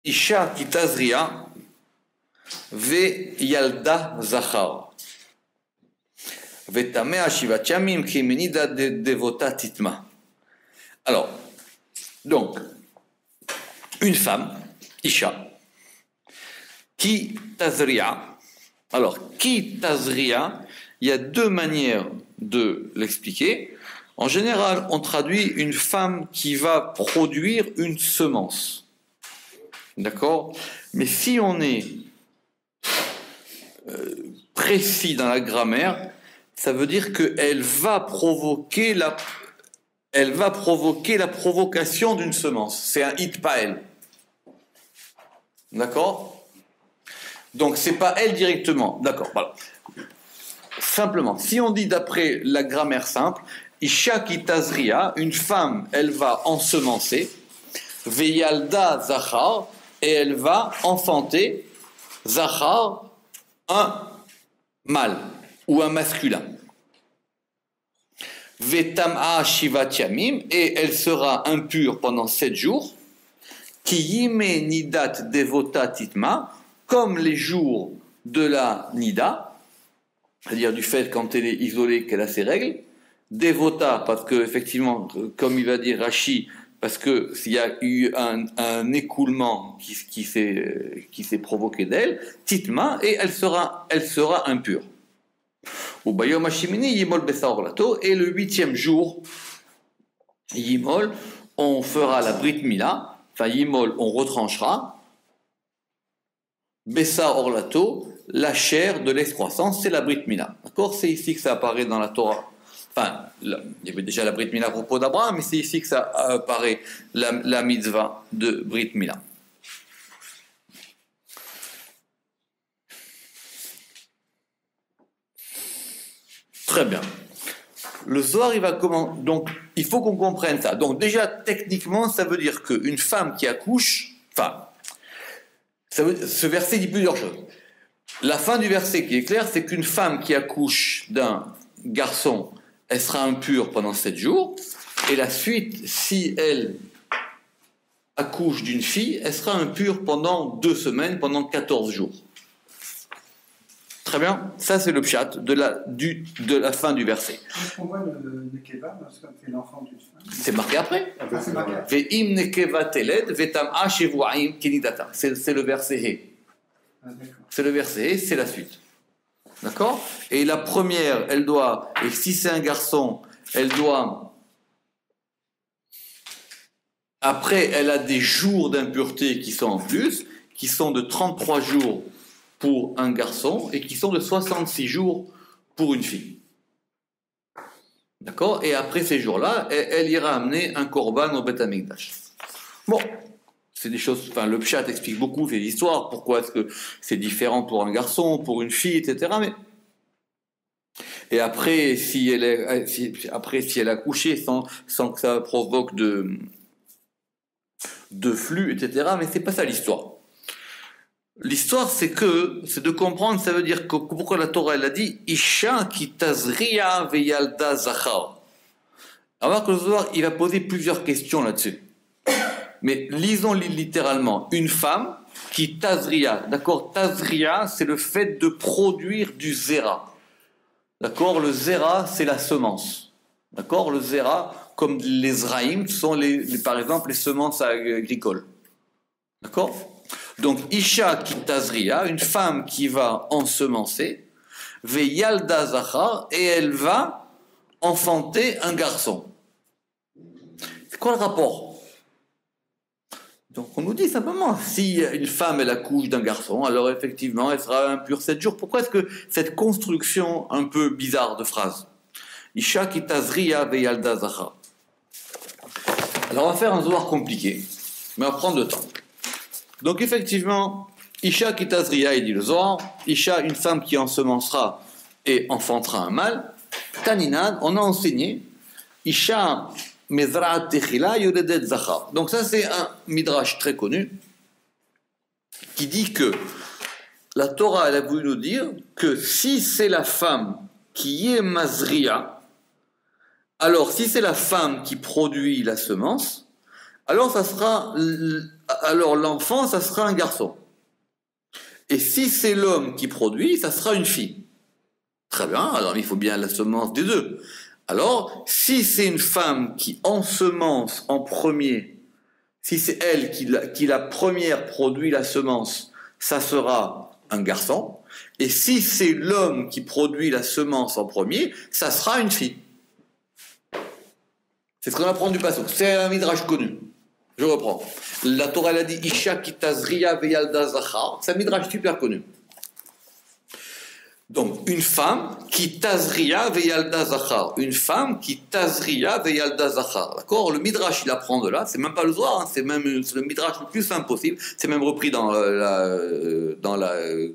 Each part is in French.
Isha ki tazria ve yalda zachar. Vetamea shivat yamim ki menida devota titma. Alors, donc, une femme, Isha, qui tazria. Alors, qui tazria, il y a deux manières de l'expliquer. En général, on traduit une femme qui va produire une semence. D'accord? Mais si on est précis dans la grammaire, ça veut dire qu'elle va provoquer la provocation d'une semence. C'est un hitpael. D'accord? Donc, c'est pas elle directement. D'accord, voilà. Simplement, si on dit d'après la grammaire simple, Isha ki tazria, une femme, elle va ensemencer, Veyalda zachar, et elle va enfanter, zachar, un mâle ou un masculin. Vetam'a shivat yamim, et elle sera impure pendant 7 jours. Ki yime nidat devota titma, comme les jours de la nida, c'est-à-dire du fait quand elle est isolée qu'elle a ses règles. Devota, parce que effectivement, comme il va dire Rashi, parce que s'il y a eu un écoulement qui s'est provoqué d'elle, titma, et elle sera impure. Ou bayom hashimini yimol besa orlato, et le 8e jour, yimol, on fera la brit mila, enfin yimol, on retranchera, besa orlato, la chair de l'excroissance, c'est la brit mila. D'accord? C'est ici que ça apparaît dans la Torah. Enfin, il y avait déjà la Brit Mila à propos d'Abraham, mais c'est ici que ça apparaît la mitzvah de Brit Mila. Très bien. Le Zohar, il va comment? Donc, il faut qu'on comprenne ça. Donc, déjà, techniquement, ça veut dire qu'une femme qui accouche, enfin, ce verset dit plusieurs choses. La fin du verset qui est claire, c'est qu'une femme qui accouche d'un garçon, elle sera impure pendant 7 jours, et la suite, si elle accouche d'une fille, elle sera impure pendant 2 semaines, pendant 14 jours. Très bien, ça c'est le pshat de la fin du verset. On voit le nekeva, parce que c'est l'enfant d'une femme. C'est marqué après. C'est marqué. Ve'im nekeva teled vetam'a shevu'aim kinidata. C'est le verset He. C'est le verset He, c'est la suite. D'accord? Et la première, elle doit, et si c'est un garçon, elle doit, après, elle a des jours d'impureté qui sont en plus, qui sont de 33 jours pour un garçon et qui sont de 66 jours pour une fille. D'accord? Et après ces jours-là, elle ira amener un korban au Beth Amikdash. Bon. C'est des choses, enfin, le pshat explique beaucoup ces histoires, pourquoi est-ce que c'est différent pour un garçon, pour une fille, etc. Et après, si elle a couché sans que ça provoque de flux, etc. Mais c'est pas ça l'histoire. L'histoire, c'est de comprendre, ça veut dire que pourquoi la Torah, elle a dit Isha ki tazria veyalda zachar. Alors que le Zohar, il va poser plusieurs questions là-dessus. Mais lisons littéralement, une femme qui tazria, d'accord, tazria, c'est le fait de produire du zera, d'accord, le zera, c'est la semence, d'accord, le zera, comme les zraïm, sont par exemple les semences agricoles, d'accord. Donc Isha qui tazria, une femme qui va ensemencer, veyalda zachar, et elle va enfanter un garçon. C'est quoi le rapport? Donc on nous dit simplement, si une femme elle accouche d'un garçon, alors effectivement elle sera impure 7 jours. Pourquoi est-ce que cette construction un peu bizarre de phrase? Isha ki tazria veyalda zachar. Alors on va faire un zohar compliqué, mais on va prendre le temps. Donc effectivement, Isha ki tazria, il dit le zohar, Isha, une femme qui ensemencera et enfantera un mâle. Taninan, on a enseigné, Isha Mezra'at techila yoledet zachar. Donc ça c'est un midrash très connu qui dit que la Torah elle a voulu nous dire que si c'est la femme qui est mazria, alors si c'est la femme qui produit la semence, alors ça sera alors l'enfant, ça sera un garçon. Et si c'est l'homme qui produit, ça sera une fille. Très bien, alors il faut bien la semence des deux. Alors, si c'est une femme qui ensemence en premier, si c'est elle qui la première produit la semence, ça sera un garçon. Et si c'est l'homme qui produit la semence en premier, ça sera une fille. C'est ce qu'on apprend du passage. C'est un midrash connu. Je reprends. La Torah elle a dit Isha kitazriya veyalda zachar. C'est un midrash super connu. Donc, une femme qui tazriya veyalda zachar. Une femme qui tazriya veyalda zachar. D'accord? Le midrash, il apprend de là. C'est même pas le Zohar, hein, c'est le midrash le plus simple possible. C'est même repris dans la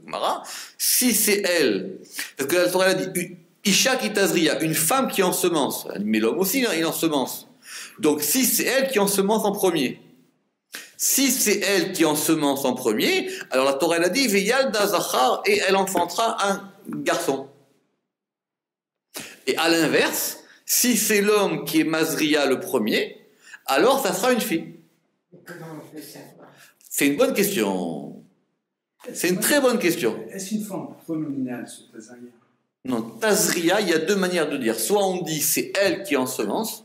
Gemara. Si c'est elle, parce que la Torah elle a dit Isha qui tazriya, une femme qui ensemence. Mais l'homme aussi, hein, il ensemence. Donc, si c'est elle qui ensemence en premier. Si c'est elle qui ensemence en premier, alors la Torah elle a dit Veyalda zachar, et elle enfantera un garçon. Et à l'inverse, si c'est l'homme qui est Mazria le premier, alors ça sera une fille. Comment on peut savoir? C'est une bonne question. C'est une très bonne question. Est-ce une forme pronominale, ce Tazria? Non, Tazria, il y a deux manières de dire. Soit on dit c'est elle qui ensemence,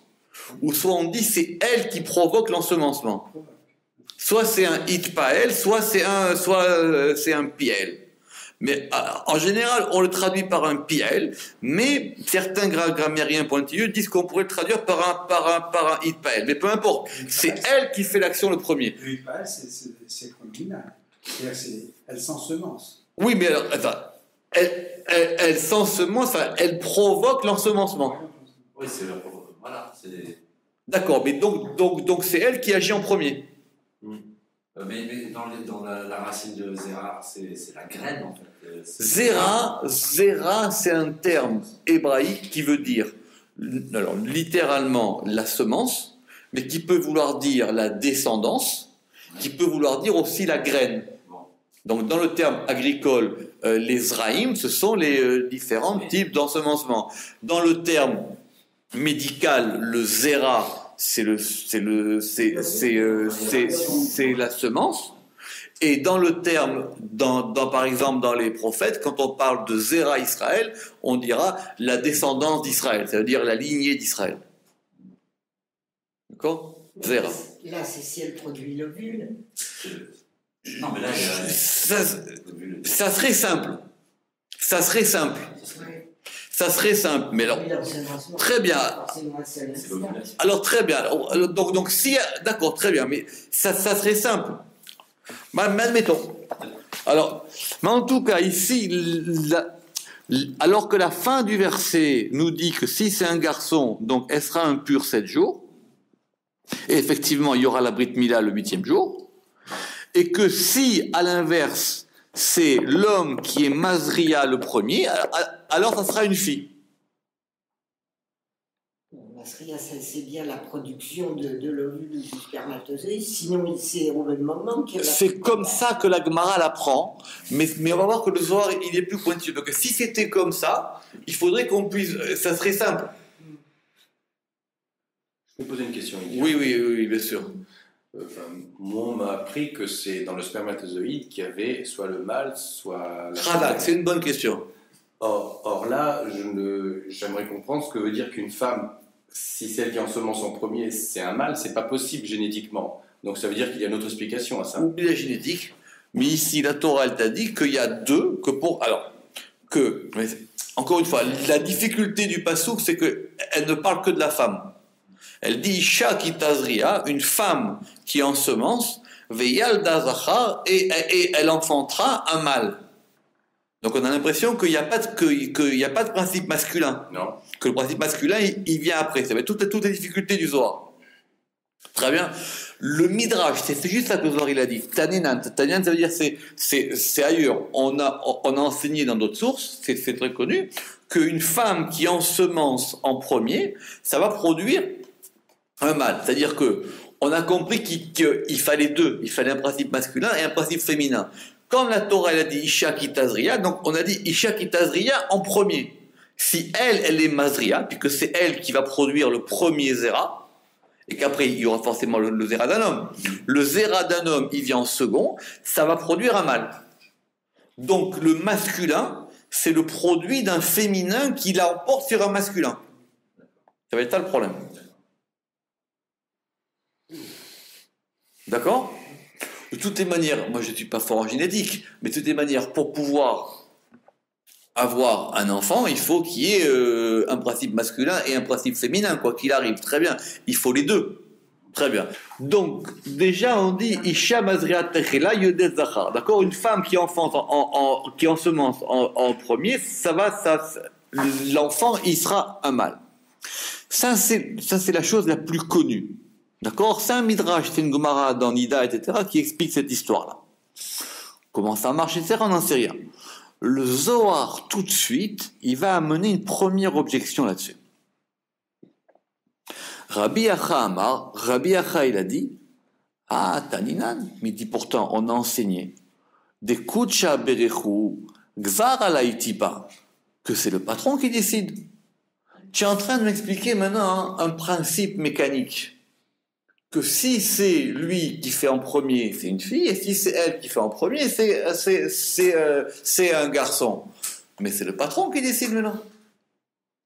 ou soit on dit c'est elle qui provoque l'ensemencement. Soit c'est un hitpael, soit c'est un piel. Mais en général, on le traduit par un piel, mais certains grammairiens pointilleux disent qu'on pourrait le traduire par un hitpael. Mais peu importe, c'est elle qui fait l'action le premier. Le hitpael, c'est pronominal. C'est-à-dire, elle s'ensemence. Oui, mais alors, attends, elle s'ensemence, elle provoque l'ensemencement. Oui, c'est la voilà, c'est... D'accord, mais donc c'est elle qui agit en premier. Mais dans la racine de Zera, c'est la graine en fait. Zera, c'est un terme hébraïque qui veut dire, alors littéralement la semence, mais qui peut vouloir dire la descendance, qui peut vouloir dire aussi la graine. Donc dans le terme agricole, les zraïm, ce sont les différents types d'ensemencement. Dans le terme médical, le Zera, c'est la semence. Et dans le terme, par exemple dans les prophètes, quand on parle de Zera Israël, on dira la descendance d'Israël, ça veut dire la lignée d'Israël. D'accord? Zera. Là, c'est si elle produit l'ovule. Non, mais là, ça serait simple. Ça serait simple. Ouais. Ça serait simple, mais alors, très bien. Alors, très bien. Donc si, d'accord, très bien, mais ça serait simple. Mais admettons. Alors, mais en tout cas, ici, alors que la fin du verset nous dit que si c'est un garçon, donc elle sera impure 7 jours, et effectivement, il y aura la Brit Mila le 8e jour, et que si, à l'inverse, c'est l'homme qui est Mazria le premier, alors ça sera une fille. Mazria, c'est bien la production de l'ovule du spermatozoïde, sinon c'est au même moment qu'il y a la... C'est comme ça que la Gemara l'apprend, mais on va voir que le Zohar, il est plus pointu. Donc si c'était comme ça, il faudrait qu'on puisse... Ça serait simple. Je peux poser une question. Oui, bien sûr. Moi, on m'a appris que c'est dans le spermatozoïde qu'il y avait soit le mâle, soit la Radak, femelle. c'est une bonne question. Or là, j'aimerais comprendre ce que veut dire qu'une femme, si celle qui ensemence en premier, c'est un mâle, c'est pas possible génétiquement. Donc ça veut dire qu'il y a une autre explication à ça. Oublie la génétique, mais ici, la Torah, elle t'a dit qu'il y a deux, mais encore une fois, la difficulté du pasouk, c'est qu'elle ne parle que de la femme. Elle dit Isha qui tazria, une femme qui ensemence, veyalda zachar, et elle enfantera un mâle. Donc on a l'impression qu'il n'y a pas de principe masculin. Non. Que le principe masculin, il vient après. Ça va être toutes les difficultés du Zohar. Très bien. Le Midrash, c'est juste ça que le Zohar il a dit. Taninan, ça veut dire c'est ailleurs. On a enseigné dans d'autres sources, c'est très connu, qu'une femme qui ensemence en premier, ça va produire un mâle. C'est-à-dire que on a compris qu'il fallait deux. Il fallait un principe masculin et un principe féminin. Quand la Torah elle a dit Isha ki tazria, donc on a dit Isha ki tazria en premier. Si elle est Mazria, puisque c'est elle qui va produire le premier Zera, et qu'après il y aura forcément le zéra d'un homme. Le zéra d'un homme, il vient en second, ça va produire un mâle. Donc le masculin, c'est le produit d'un féminin qui l'emporte sur un masculin. Ça va être ça le problème. D'accord? De toutes les manières, moi je ne suis pas fort en génétique, mais de toutes les manières, pour pouvoir avoir un enfant, il faut qu'il y ait un principe masculin et un principe féminin, quoi qu'il arrive. Très bien. Il faut les deux. Très bien. Donc, déjà, on dit Isha Mazriat Techela Yodet Zachar. D'accord? Une femme qui enfante qui ensemence en premier, l'enfant, il sera un mâle. Ça, c'est la chose la plus connue. D'accord? C'est un midrash, c'est une Gemara dans Nida, etc., qui explique cette histoire-là. Comment ça marche, etc., on n'en sait rien. Le Zohar, tout de suite, il va amener une première objection là-dessus. Rabbi Acha Amar, Rabbi Acha, il a dit, ah, Taninan, mais il dit pourtant, on a enseigné, des Kucha Berechu, Gzar Alaitipa, que c'est le patron qui décide. Tu es en train de m'expliquer maintenant un principe mécanique. Que si c'est lui qui fait en premier, c'est une fille, et si c'est elle qui fait en premier, c'est un garçon. Mais c'est le patron qui décide maintenant.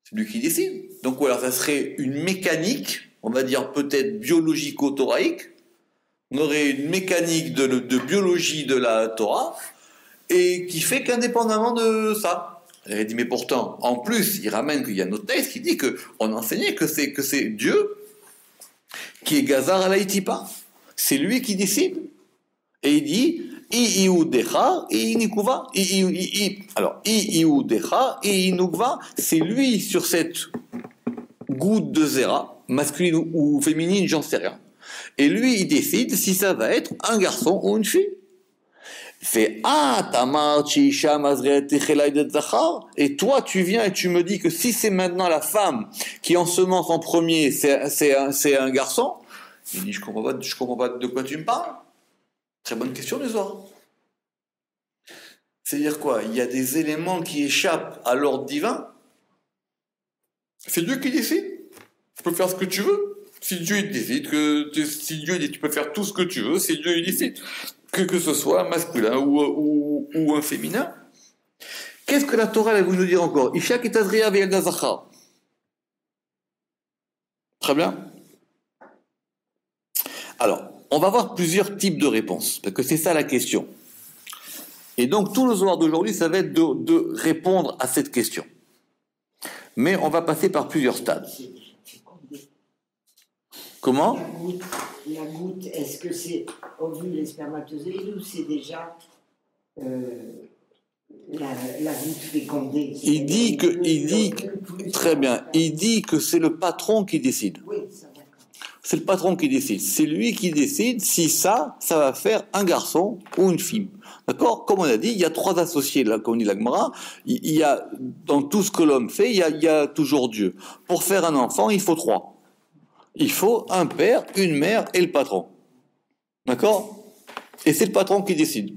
C'est lui qui décide. Donc voilà, ça serait une mécanique, on va dire peut-être biologico-thoraïque. On aurait une mécanique de biologie de la Torah, et qui fait qu'indépendamment de ça. Elle dit, mais pourtant, en plus, il ramène qu'il y a un autre texte qui dit qu'on enseignait que c'est Dieu qui est Gazar Alaitipa. C'est lui qui décide. Et il dit I-iudecha et inikuva. Alors, I-iudecha et inukva, c'est lui sur cette goutte de zéra, masculine ou féminine, j'en sais rien. Et lui, il décide si ça va être un garçon ou une fille. Fait et toi tu viens et tu me dis que si c'est maintenant la femme qui ensemence en premier, c'est un garçon. Il dit je comprends pas de quoi tu me parles. Très bonne question du soir. C'est-à-dire quoi? Il y a des éléments qui échappent à l'ordre divin. C'est Dieu qui décide. Tu peux faire ce que tu veux. Si Dieu il décide si Dieu dit tu peux faire tout ce que tu veux, si Dieu il décide. Que ce soit un masculin ou un féminin. Qu'est-ce que la Torah elle veut nous dire encore? Isha kitazriya ve'yelda zachar. Très bien. Alors, on va voir plusieurs types de réponses, parce que c'est ça la question. Et donc, tout le soir d'aujourd'hui, ça va être de répondre à cette question. Mais on va passer par plusieurs stades. Comment? La goutte, est-ce que c'est ovule et spermatozoïde ou c'est déjà la goutte fécondée? Très bien, il dit que c'est le patron qui décide. Oui, ça d'accord. C'est le patron qui décide. C'est lui qui décide si ça va faire un garçon ou une fille. D'accord? Comme on a dit, il y a trois associés, là, comme dit la Gemara. Il y a, dans tout ce que l'homme fait, il y a toujours Dieu. Pour faire un enfant, il faut trois. Il faut un père, une mère et le patron. D'accord? Et c'est le patron qui décide.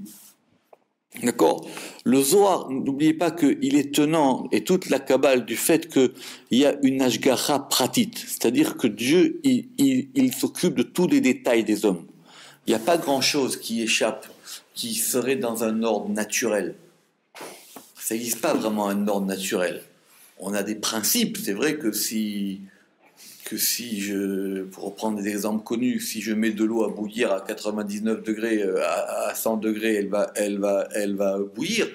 D'accord? Le Zohar, n'oubliez pas qu'il est tenant, et toute la Kabbale, du fait qu'il y a une Ashgacha pratique, c'est-à-dire que Dieu, il s'occupe de tous les détails des hommes. Il n'y a pas grand-chose qui échappe, qui serait dans un ordre naturel. Ça n'existe pas vraiment un ordre naturel. On a des principes, c'est vrai que si pour reprendre des exemples connus, si je mets de l'eau à bouillir à 99 degrés, à 100 degrés, elle va bouillir.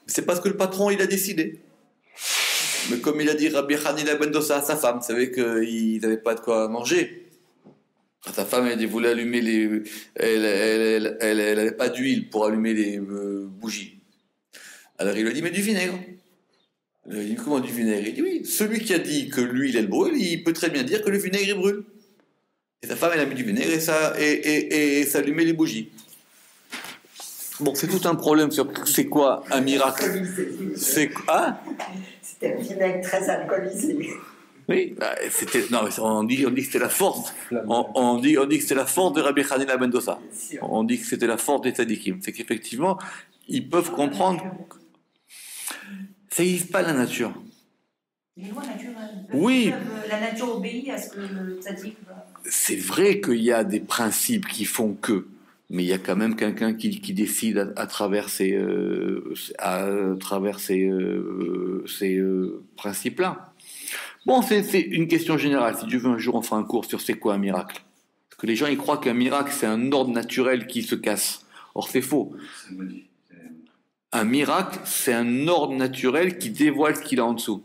C'est parce que le patron, il a décidé. Mais comme il a dit Rabbi Hanina ben Dosa à sa femme, vous savez qu'il n'avait pas de quoi manger. Sa femme, elle voulait allumer elle n'avait pas d'huile pour allumer les bougies. Alors il lui a dit, mais du vinaigre. Il dit, comment du vinaigre? Il dit, oui, celui qui a dit que l'huile elle brûle, il peut très bien dire que le vinaigre il brûle. Et sa femme, elle a mis du vinaigre et ça allumait les bougies. Bon, c'est tout un problème sur c'est quoi un miracle. C'est quoi? C'était un vinaigre très alcoolisé. Oui, on dit que c'était la force. On dit que c'était la force de Rabbi Hanina ben Dosa. On dit que c'était la force des tzadikim. C'est qu'effectivement, ils peuvent comprendre. Ça n'existe pas la nature. Les lois naturelles. Oui. La nature obéit à ce que le tzaddik va. c'est vrai qu'il y a des principes qui font que, mais il y a quand même quelqu'un qui décide à travers ces principes-là. Bon, c'est une question générale. Si Dieu veut, un jour, on fera un cours sur c'est quoi un miracle. Parce que les gens, ils croient qu'un miracle, c'est un ordre naturel qui se casse. Or, c'est faux. Un miracle, c'est un ordre naturel qui dévoile ce qu'il a en dessous.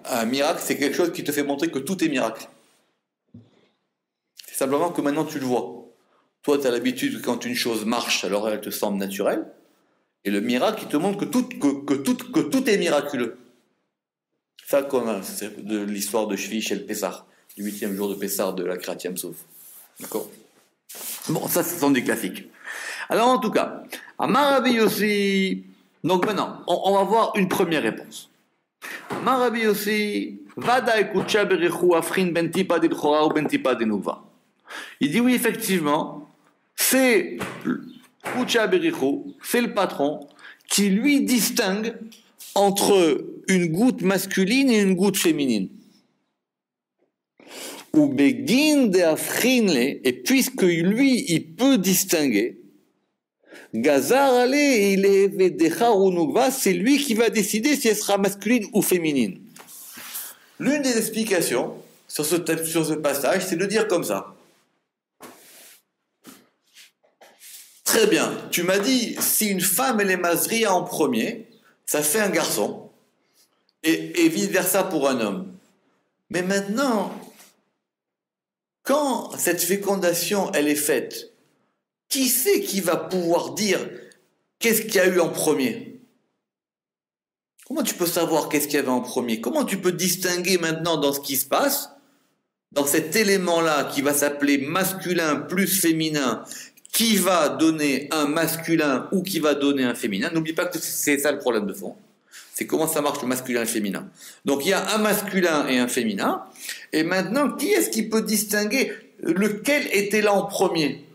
Un miracle, c'est quelque chose qui te fait montrer que tout est miracle. C'est simplement que maintenant tu le vois. Toi, tu as l'habitude que quand une chose marche, alors elle te semble naturelle. Et le miracle, il te montre que tout est miraculeux. Ça, c'est de l'histoire de Shvi chez le Pessah, du 8e jour de Pessah de la Kriyat Sof. D'accord? Bon, ça, ce sont des classiques. Alors, en tout cas, Amar Rabbi Yossi. Donc maintenant, on va voir une première réponse. Amar Rabbi Yossi, Vada ekucha berechu afrin ben tipa de l'chora ou ben tipa de nouva. Il dit oui, effectivement, c'est Kucha berechu, c'est le patron qui lui distingue entre une goutte masculine et une goutte féminine. Ou begin de afrinle, et puisque lui, il peut distinguer, Gazar ale, il est vedechar ou nugva, c'est lui qui va décider si elle sera masculine ou féminine. L'une des explications sur ce passage, c'est de dire comme ça. Très bien, tu m'as dit, si une femme elle est mazria en premier, ça fait un garçon, et vice-versa pour un homme. Mais maintenant, quand cette fécondation elle est faite, qui c'est qui va pouvoir dire qu'est-ce qu'il y a eu en premier? Comment tu peux savoir qu'est-ce qu'il y avait en premier? Comment tu peux distinguer maintenant dans ce qui se passe, dans cet élément-là qui va s'appeler masculin plus féminin, qui va donner un masculin ou qui va donner un féminin? N'oublie pas que c'est ça le problème de fond. C'est comment ça marche le masculin et le féminin. Donc il y a un masculin et un féminin. Et maintenant, qui est-ce qui peut distinguer lequel était là en premier?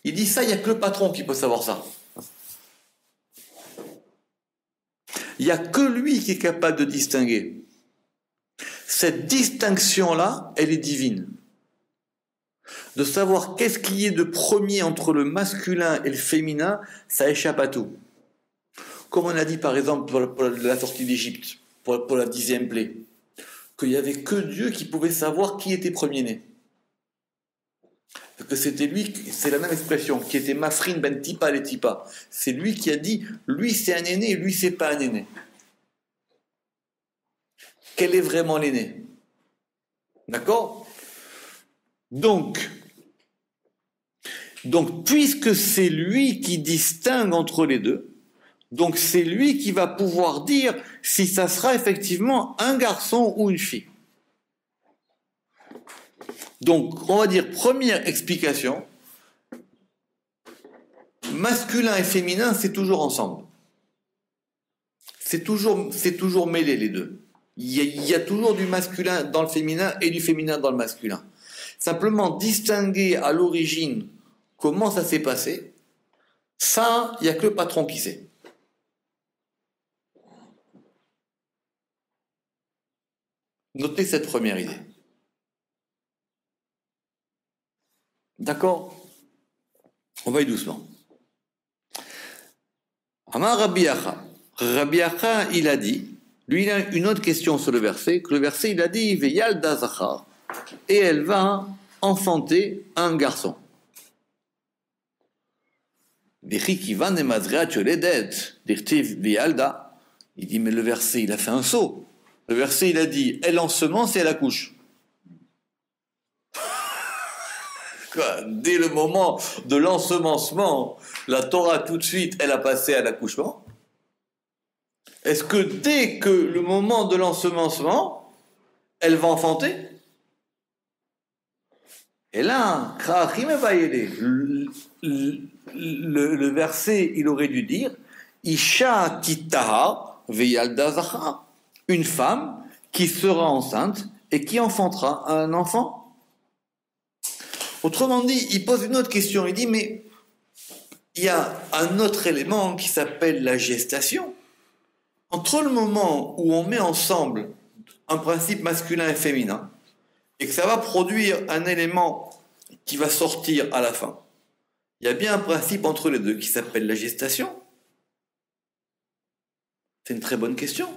Il dit ça, il n'y a que le patron qui peut savoir ça. Il n'y a que lui qui est capable de distinguer. Cette distinction-là, elle est divine. De savoir qu'est-ce qui est de premier entre le masculin et le féminin, ça échappe à tout. Comme on a dit par exemple pour la sortie d'Égypte, pour la 10e plaie, qu'il n'y avait que Dieu qui pouvait savoir qui était premier-né. Que c'était lui, c'est la même expression, qui était Mafrin ben Tipa les Tipa. C'est lui qui a dit, lui c'est un aîné et lui c'est pas un aîné. Quel est vraiment l'aîné? D'accord? Donc, puisque c'est lui qui distingue entre les deux, donc c'est lui qui va pouvoir dire si ça sera effectivement un garçon ou une fille. Donc, on va dire, première explication, masculin et féminin, c'est toujours ensemble. C'est toujours mêlé, les deux. Il y a toujours du masculin dans le féminin et du féminin dans le masculin. Simplement, distinguer à l'origine comment ça s'est passé, ça, il n'y a que le patron qui sait. Notez cette première idée. D'accord? On va y doucement. Amar Rabbi Acha. Rabbi Acha, il a dit, lui il a une autre question sur le verset, que le verset il a dit, Veyal Dazachar, et elle va enfanter un garçon. Il dit, mais le verset il a fait un saut. Le verset il a dit, elle ensemence et elle accouche. Dès le moment de l'ensemencement, la Torah tout de suite, elle a passé à l'accouchement. Est-ce que dès que le moment de l'ensemencement, elle va enfanter? Et là, le verset, il aurait dû dire Isha kitaha veyalda zachar, une femme qui sera enceinte et qui enfantera un enfant. Autrement dit, il pose une autre question. Il dit, mais il y a un autre élément qui s'appelle la gestation. Entre le moment où on met ensemble un principe masculin et féminin, et que ça va produire un élément qui va sortir à la fin, il y a bien un principe entre les deux qui s'appelle la gestation. C'est une très bonne question.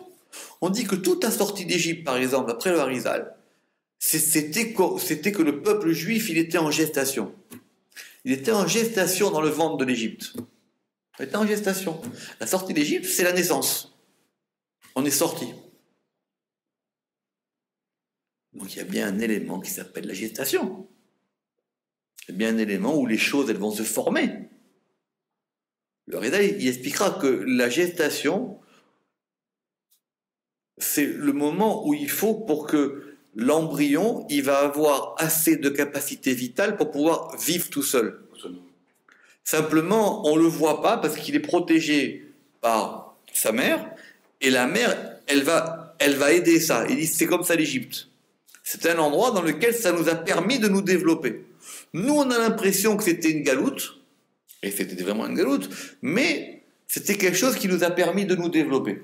On dit que toute la sortie d'Égypte, par exemple, après le Harizal, c'était que le peuple juif, il était en gestation. Il était en gestation dans le ventre de l'Égypte. Il était en gestation. La sortie d'Égypte, c'est la naissance. On est sorti. Donc il y a bien un élément qui s'appelle la gestation. Il y a bien un élément où les choses, elles vont se former. Le Harizal, il expliquera que la gestation, c'est le moment où il faut pour que l'embryon, il va avoir assez de capacité vitale pour pouvoir vivre tout seul. Simplement, on ne le voit pas parce qu'il est protégé par sa mère, et la mère, elle va aider ça. Il dit, c'est comme ça l'Égypte. C'est un endroit dans lequel ça nous a permis de nous développer. Nous, on a l'impression que c'était une galoute, et c'était vraiment une galoute, mais c'était quelque chose qui nous a permis de nous développer.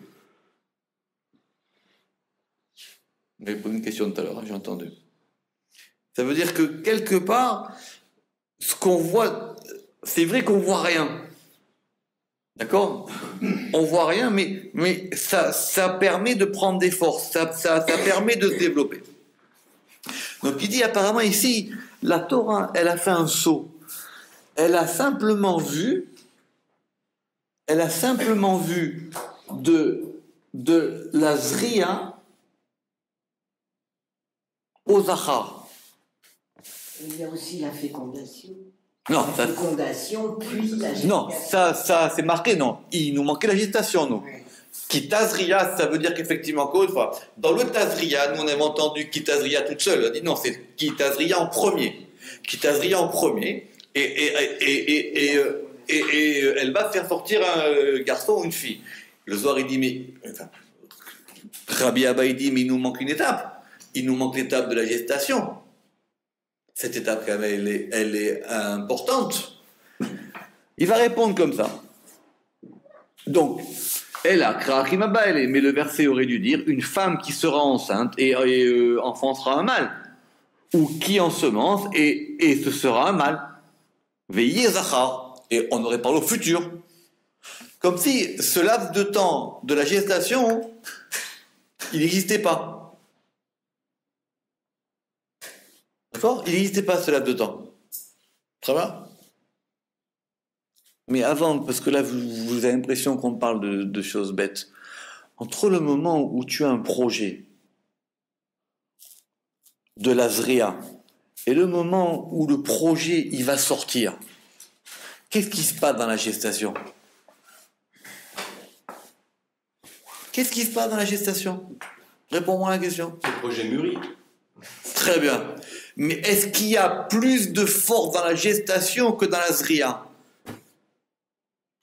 Vous m'avez posé une question tout à l'heure, j'ai entendu. Ça veut dire que quelque part, ce qu'on voit, c'est vrai qu'on voit rien. D'accord? On voit rien, mais ça permet de prendre des forces, ça permet de se développer. Donc il dit apparemment ici, la Torah, elle a fait un saut. Elle a simplement vu de la Zriya au Zachar. Il y a aussi la fécondation. Non, La fécondation, puis la gestation. non, ça c'est marqué, non. Il nous manquait la gestation, nous. Ouais. Kitazria, ça veut dire qu'effectivement, encore une fois, dans le Tazria, nous on avait entendu Kitazria toute seule. On a dit non, c'est Kitazria en premier. Kitazria en premier, et elle va faire sortir un garçon ou une fille. Le Zohar, il dit, mais. Enfin, Rabbi Abba, il dit, mais il nous manque une étape. Il nous manque l'étape de la gestation. Cette étape, quand même, elle est importante. Il va répondre comme ça. Donc, elle a mais le verset aurait dû dire une femme qui sera enceinte et enfancera un mâle, ou qui ensemence et ce sera un mâle. Veillez Zachar, et on aurait parlé au futur. Comme si ce laps de temps de la gestation, il n'existait pas. D'accord? Il n'existait pas ce laps de temps. Très bien? Mais avant, parce que là, vous avez l'impression qu'on parle de choses bêtes. Entre le moment où tu as un projet de la Zria et le moment où le projet il va sortir, qu'est-ce qui se passe dans la gestation? Qu'est-ce qui se passe dans la gestation? Réponds-moi à la question. Le projet mûri. Très bien. Mais est-ce qu'il y a plus de force dans la gestation que dans la Zria?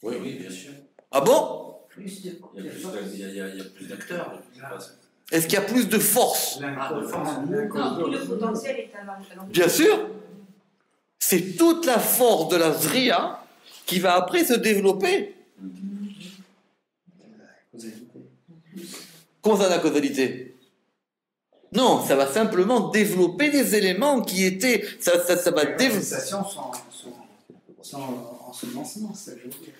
Oui, oui, bien sûr. Ah bon? Plus de Il y a plus d'acteurs. Est-ce qu'il y a plus de force? de force. Non, tout le potentiel est à Bien sûr. C'est toute la force de la Zria qui va après se développer. Comment ça, la causalité? Non, ça va simplement développer des éléments qui étaient... Ça va Les développer... manifestations sont ensemencement, c'est ça que je veux dire.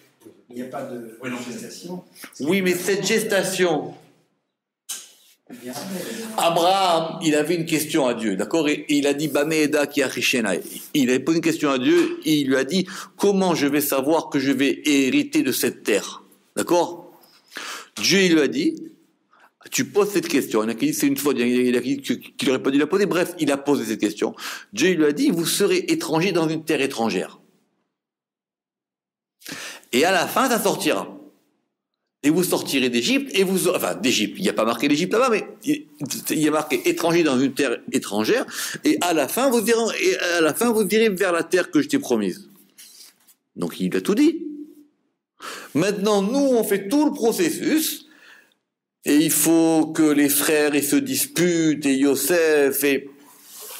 Il n'y a pas de gestation. Oui, mais cette gestation... Bien. Abraham, il avait une question à Dieu, d'accord? Et il a dit, Bameeda qui a richena. Il avait posé une question à Dieu, et il lui a dit, comment je vais savoir que je vais hériter de cette terre? D'accord? Dieu, il lui a dit, tu poses cette question. Il y en a qui disent c'est une faute, il y en a qui n'aurait pas dû la poser. Bref, il a posé cette question. Dieu, il lui a dit, vous serez étranger dans une terre étrangère. Et à la fin, ça sortira. Et vous sortirez d'Égypte, et vous... Enfin, d'Égypte, il n'y a pas marqué l'Égypte là-bas, mais il y a marqué étranger dans une terre étrangère, et à la fin, vous irez vers la terre que je t'ai promise. Donc, il a tout dit. Maintenant, nous, on fait tout le processus, et il faut que les frères, ils se disputent, et Yosef, et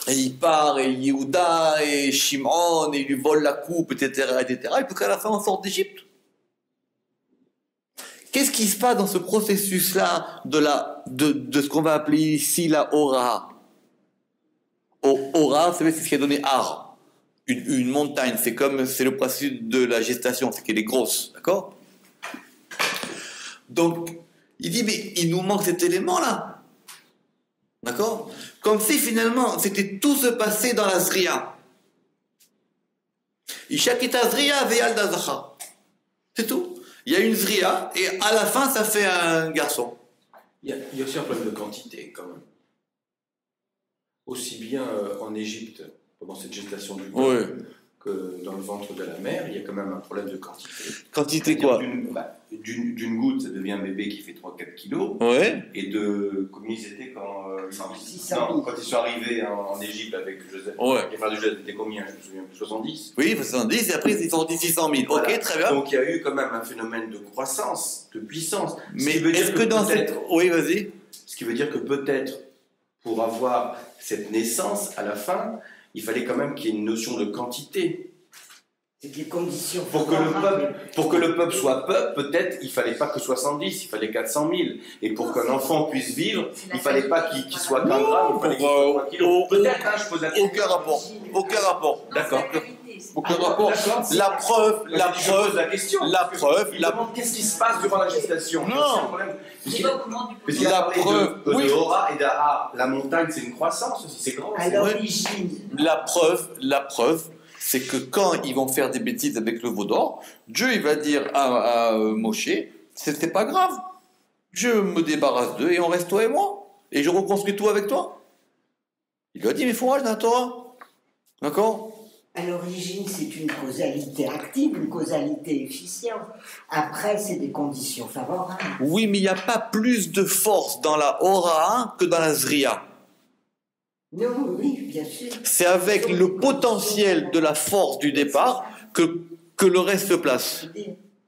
il part, et Yehuda, et Shimon, et il lui vole la coupe, etc., etc., et puis qu'à la fin, on sorte d'Égypte. Qu'est-ce qui se passe dans ce processus-là de ce qu'on va appeler ici la aura? Aura, c'est ce qui a donné ar. Une montagne, c'est le processus de la gestation, c'est qu'elle est grosse, d'accord? Donc, il dit, mais il nous manque cet élément-là. D'accord? Comme si finalement, c'était tout se passé dans la Zriya. Ishakita Zriya veyal dazacha. C'est tout. Il y a une Zriya, et à la fin, ça fait un garçon. Il y a aussi un problème de quantité, quand même. Aussi bien en Égypte, pendant cette gestation du corps, Oui. que dans le ventre de la mère, il y a quand même un problème de quantité. Quantité quoi? D'une goutte, ça devient un bébé qui fait 3-4 kilos. Ouais. Et comme ils étaient quand ils sont arrivés en Égypte avec Joseph. Ouais. Les frères de Joseph étaient combien? Je me souviens, 70. Oui, 70, et après ils sont dit 600 000. Voilà. Ok, très bien. Donc il y a eu quand même un phénomène de croissance, de puissance. Mais est-ce que dans cette... Oui, vas-y. Ce qui veut dire que peut-être, pour avoir cette naissance à la fin, il fallait quand même qu'il y ait une notion de quantité. C'est des conditions. Pour que le peuple soit peuple, peut-être il fallait pas que 70, il fallait 400 000. Et pour qu'un enfant puisse vivre, il fallait pas qu'il soit qu'un gramme, il fallait qu'il soit 3 kilos. Peut-être, je pose la question. Aucun rapport. Aucun rapport. D'accord. Aucun rapport. La preuve. Qu'est-ce qui se passe durant la gestation? Non. Parce qu'il a parlé de Hora et d'Aha. La montagne, c'est une croissance aussi, c'est grand. À l'origine. La preuve, c'est que quand ils vont faire des bêtises avec le veau d'or, Dieu il va dire à Moshe, c'est pas grave, je me débarrasse d'eux et on reste toi et moi, et je reconstruis tout avec toi. Il lui a dit, mais faut dans la Torah. D'accord? À l'origine, c'est une causalité active, une causalité efficiente. Après, c'est des conditions favorables. Oui, mais il n'y a pas plus de force dans la Hora que dans la Zriya. Non, oui, bien sûr. C'est avec le potentiel de la force du départ que le reste se place.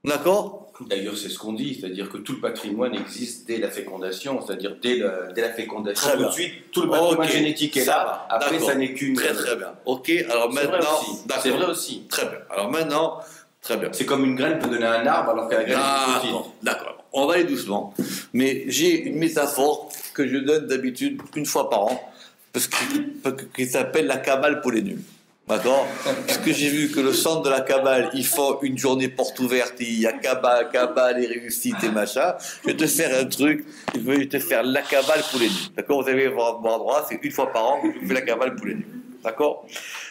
D'accord? D'ailleurs, c'est ce qu'on dit, c'est-à-dire que tout le patrimoine existe dès la fécondation, c'est-à-dire dès la fécondation. Très bien. Tout de suite, tout le patrimoine génétique est là. Après, d'accord. ça n'est qu'une. Très très bien. Ok, alors maintenant. C'est vrai aussi. Très bien. Alors maintenant, très bien. C'est comme une graine peut donner un arbre alors que la graine est petite. D'accord. On va aller doucement. Mais j'ai une métaphore que je donne d'habitude une fois par an, parce qu'il s'appelle la cabale pour les nuls. D'accord? Puisque j'ai vu que le centre de la cabale, ils font une journée porte ouverte, il y a cabale et réussite et machin. Je vais te faire un truc, je vais te faire la cabale pour les nuls. D'accord? Vous allez voir droit, c'est une fois par an que je fais la cabale pour les nuls. D'accord?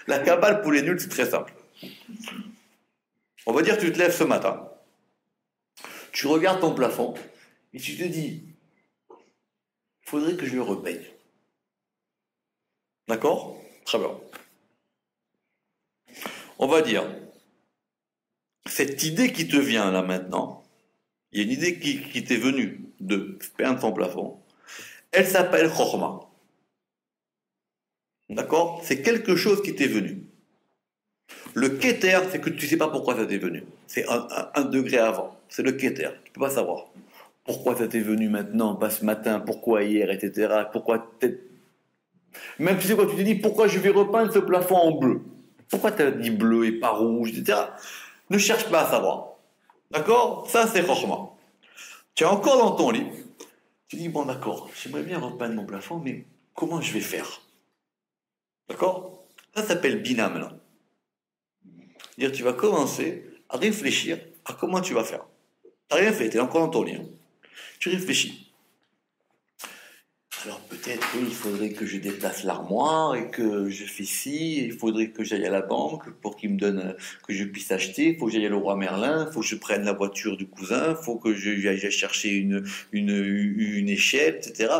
La cabale pour les nuls, c'est très simple. On va dire que tu te lèves ce matin, tu regardes ton plafond et tu te dis, il faudrait que je le repaye. D'accord? Très bien. On va dire, cette idée qui te vient là maintenant, il y a une idée qui t'est venue de peindre ton plafond, elle s'appelle Chorma. D'accord? C'est quelque chose qui t'est venu. Le Keter, c'est que tu ne sais pas pourquoi ça t'est venu. C'est un degré avant. C'est le Keter. Tu ne peux pas savoir. Pourquoi ça t'est venu maintenant, pas ce matin, pourquoi hier, etc. Pourquoi même tu sais quoi, tu te dis pourquoi je vais repeindre ce plafond en bleu. Pourquoi tu as dit bleu et pas rouge, etc. Ne cherche pas à savoir. D'accord? Ça, c'est Chochma. Tu es encore dans ton lit. Tu dis, bon, d'accord, j'aimerais bien repeindre mon plafond, mais comment je vais faire? D'accord? Ça s'appelle Bina maintenant. C'est-à-dire, tu vas commencer à réfléchir à comment tu vas faire. Tu n'as rien fait, tu es encore dans ton lit. Tu réfléchis. Alors peut-être il faudrait que je déplace l'armoire et que je fais ci, il faudrait que j'aille à la banque pour qu'il me donne, que je puisse acheter, il faut que j'aille à Leroy Merlin, il faut que je prenne la voiture du cousin, il faut que j'aille chercher une échelle, etc.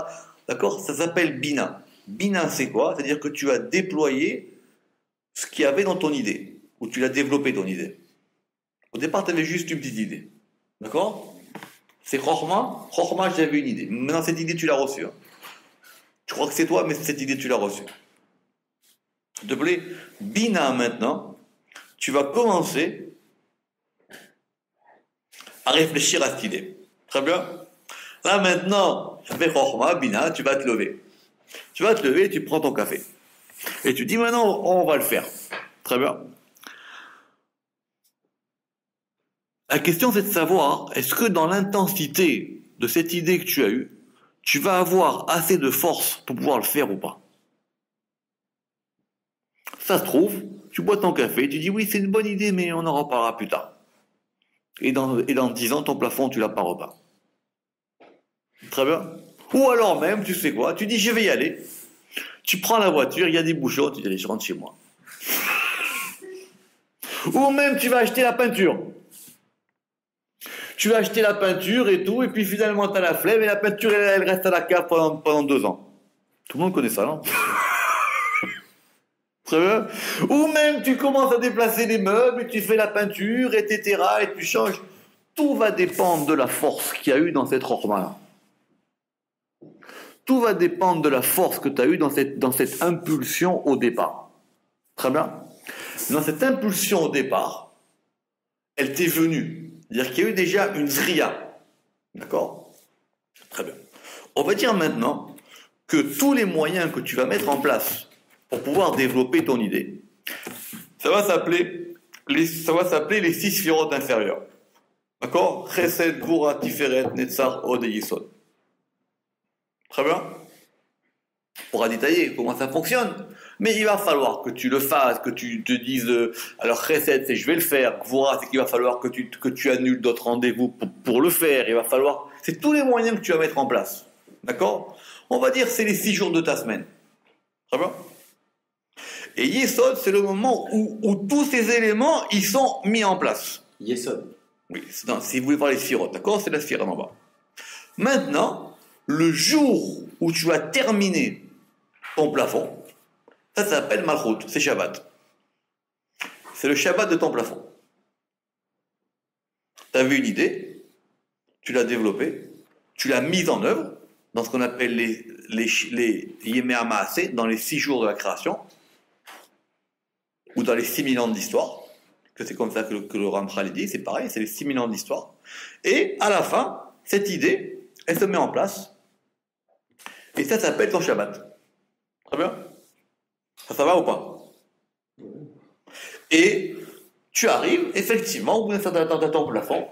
D'accord? Ça s'appelle Bina. Bina, c'est quoi? C'est-à-dire que tu as déployé ce qu'il y avait dans ton idée, ou tu l'as développé ton idée. Au départ, tu avais juste une petite idée. D'accord? C'est Chochma. Chochma, j'avais une idée. Maintenant, cette idée, tu l'as reçue. Je crois que c'est toi, mais cette idée, tu l'as reçue. S'il te plaît, Bina, maintenant, tu vas commencer à réfléchir à cette idée. Très bien. Là, maintenant, avec Chochma, Bina, tu vas te lever. Tu vas te lever, tu prends ton café. Et tu dis, maintenant, on va le faire. Très bien. La question, c'est de savoir, est-ce que dans l'intensité de cette idée que tu as eue, tu vas avoir assez de force pour pouvoir le faire ou pas? Ça se trouve, tu bois ton café, tu dis oui, c'est une bonne idée, mais on en reparlera plus tard. Et dans 10 ans, ton plafond, tu l'as pas repeint. Très bien. Ou alors même, tu sais quoi, tu dis je vais y aller. Tu prends la voiture, il y a des bouchons, tu dis allez, je rentre chez moi. Ou même tu vas acheter la peinture. Tu vas acheter la peinture et tout, et puis finalement tu as la flemme, et la peinture elle reste à la cave pendant 2 ans. Tout le monde connaît ça, non? Très bien. Ou même tu commences à déplacer les meubles, et tu fais la peinture, etc., et tu changes. Tout va dépendre de la force qu'il y a eu dans cette rochma-là. Tout va dépendre de la force que tu as eue dans cette impulsion au départ. Très bien. Dans cette impulsion au départ, elle t'est venue. C'est-à-dire qu'il y a eu déjà une zriya. D'accord? Très bien. On va dire maintenant que tous les moyens que tu vas mettre en place pour pouvoir développer ton idée, ça va s'appeler les 6 sphirotes inférieures. D'accord? Chesed, Gvura, Tiferet, Netzar, Od et Yesod. Très bien. On pourra détailler comment ça fonctionne. Mais il va falloir que tu le fasses, que tu te dises alors Chesed, c'est je vais le faire. Gvura, c'est qu'il va falloir que tu annules d'autres rendez-vous pour le faire. Il va falloir. C'est tous les moyens que tu vas mettre en place. D'accord? On va dire c'est les 6 jours de ta semaine. Très bien. Et Yesod, c'est le moment où tous ces éléments ils sont mis en place. Yesod. Oui, si vous voulez voir les sphirotes, d'accord? C'est la sphère en bas. Maintenant, le jour où tu vas terminer ton plafond, ça s'appelle Malchut, c'est Shabbat. C'est le Shabbat de ton plafond. Tu avais une idée, tu l'as développée, tu l'as mise en œuvre dans ce qu'on appelle les Yemei HaMaaseh, dans les 6 jours de la création, ou dans les 6000 ans d'histoire, que c'est comme ça que le Ramchal dit, c'est pareil, c'est les 6000 ans d'histoire. Et à la fin, cette idée, elle se met en place, et ça s'appelle ton Shabbat. Très bien? Ça va ou pas? Et tu arrives, effectivement, au bout d'un certain temps de ton plafond,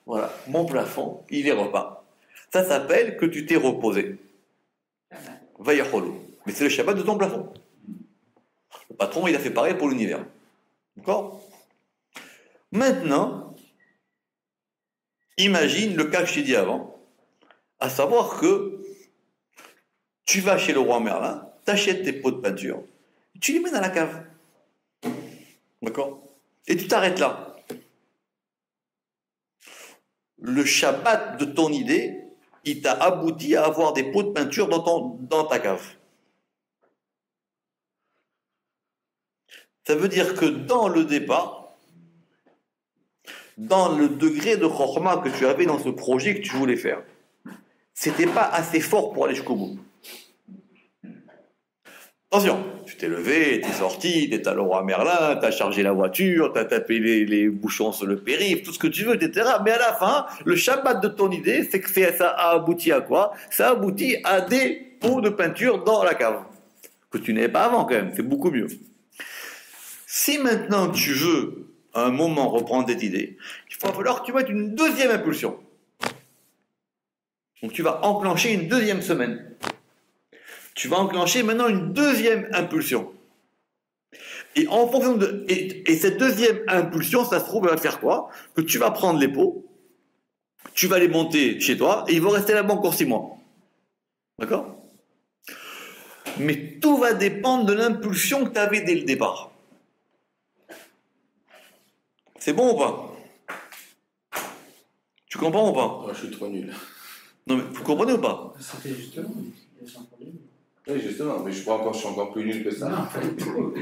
voilà, mon plafond, il est repeint. Ça s'appelle que tu t'es reposé. Vayacholu. Mais c'est le Shabbat de ton plafond. Le patron, il a fait pareil pour l'univers. D'accord? Maintenant, imagine le cas que je t'ai dit avant, à savoir que tu vas chez le roi Merlin, tu achètes tes pots de peinture, tu les mets dans la cave. D'accord? Et tu t'arrêtes là. Le Shabbat de ton idée, il t'a abouti à avoir des pots de peinture dans ta cave. Ça veut dire que dans le départ, dans le degré de Chokhmah que tu avais dans ce projet que tu voulais faire, c'était pas assez fort pour aller jusqu'au bout. Attention, tu t'es levé, t'es sorti, t'es allé au roi Merlin, t'as chargé la voiture, t'as tapé les bouchons sur le périph', tout ce que tu veux, etc. Mais à la fin, le Shabbat de ton idée, c'est que ça a abouti à quoi? Ça a abouti à des pots de peinture dans la cave. Que tu n'avais pas avant quand même, c'est beaucoup mieux. Si maintenant tu veux, à un moment, reprendre cette idée, il va falloir que tu mettes une deuxième impulsion. Donc tu vas enclencher une deuxième semaine. Tu vas enclencher maintenant une deuxième impulsion. Et en fonction et cette deuxième impulsion, ça se trouve, elle va faire quoi? Que tu vas prendre les pots, tu vas les monter chez toi, et ils vont rester là-bas encore 6 mois. D'accord? Mais tout va dépendre de l'impulsion que tu avais dès le départ. C'est bon ou pas? Tu comprends ou pas? Oh, je suis trop nul. Non mais vous comprenez ou pas? C'était justement, il y a un problème. Oui, justement, mais je suis encore plus nul que ça. Non, pas du tout.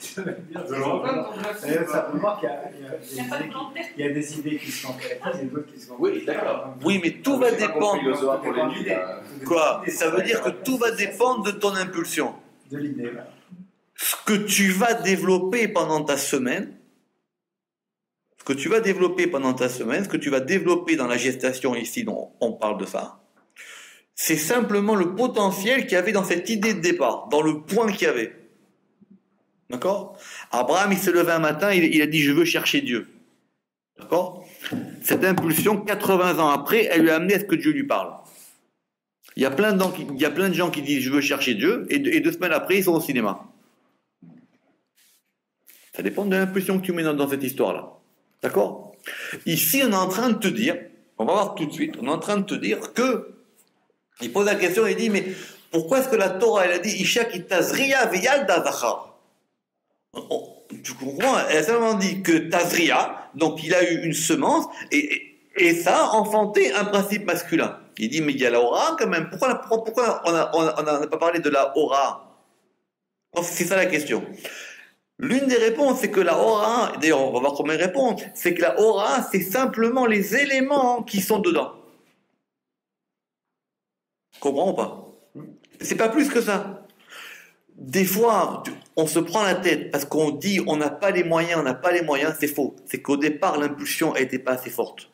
Ça veut dire simplement qu'il y a des idées qui se concrétisent et d'autres qui se concrétisent. Oui, d'accord. Oui, mais tout va dépendre. Pour les nuls, Quoi? Ça veut dire que tout va dépendre de ton impulsion. De l'idée, voilà. Ce que tu vas développer pendant ta semaine, ce que tu vas développer dans la gestation ici, dont on parle de ça, c'est simplement le potentiel qu'il y avait dans cette idée de départ, dans le point qu'il y avait. D'accord? Abraham, il s'est levé un matin, il a dit, je veux chercher Dieu. D'accord? Cette impulsion, 80 ans après, elle lui a amené à ce que Dieu lui parle. Il y a plein de gens qui disent, je veux chercher Dieu, et 2 semaines après, ils sont au cinéma. Ça dépend de l'impulsion que tu mets dans cette histoire-là. D'accord? Ici, on est en train de te dire, on va voir tout de suite, on est en train de te dire que, il pose la question, il dit, mais pourquoi est-ce que la Torah, elle a dit, Isha ki tazriya veyalda zachar? Tu comprends? Elle a seulement dit que tazriya, donc il a eu une semence, et ça a enfanté un principe masculin. Il dit, mais il y a la aura quand même. Pourquoi on n'a pas parlé de la aura? C'est ça la question. L'une des réponses, c'est que la aura, d'ailleurs on va voir comment il répond, c'est que la aura, c'est simplement les éléments qui sont dedans. Comprends ou pas? C'est pas plus que ça. Des fois, on se prend la tête parce qu'on dit on n'a pas les moyens, c'est faux. C'est qu'au départ, l'impulsion n'était pas assez forte.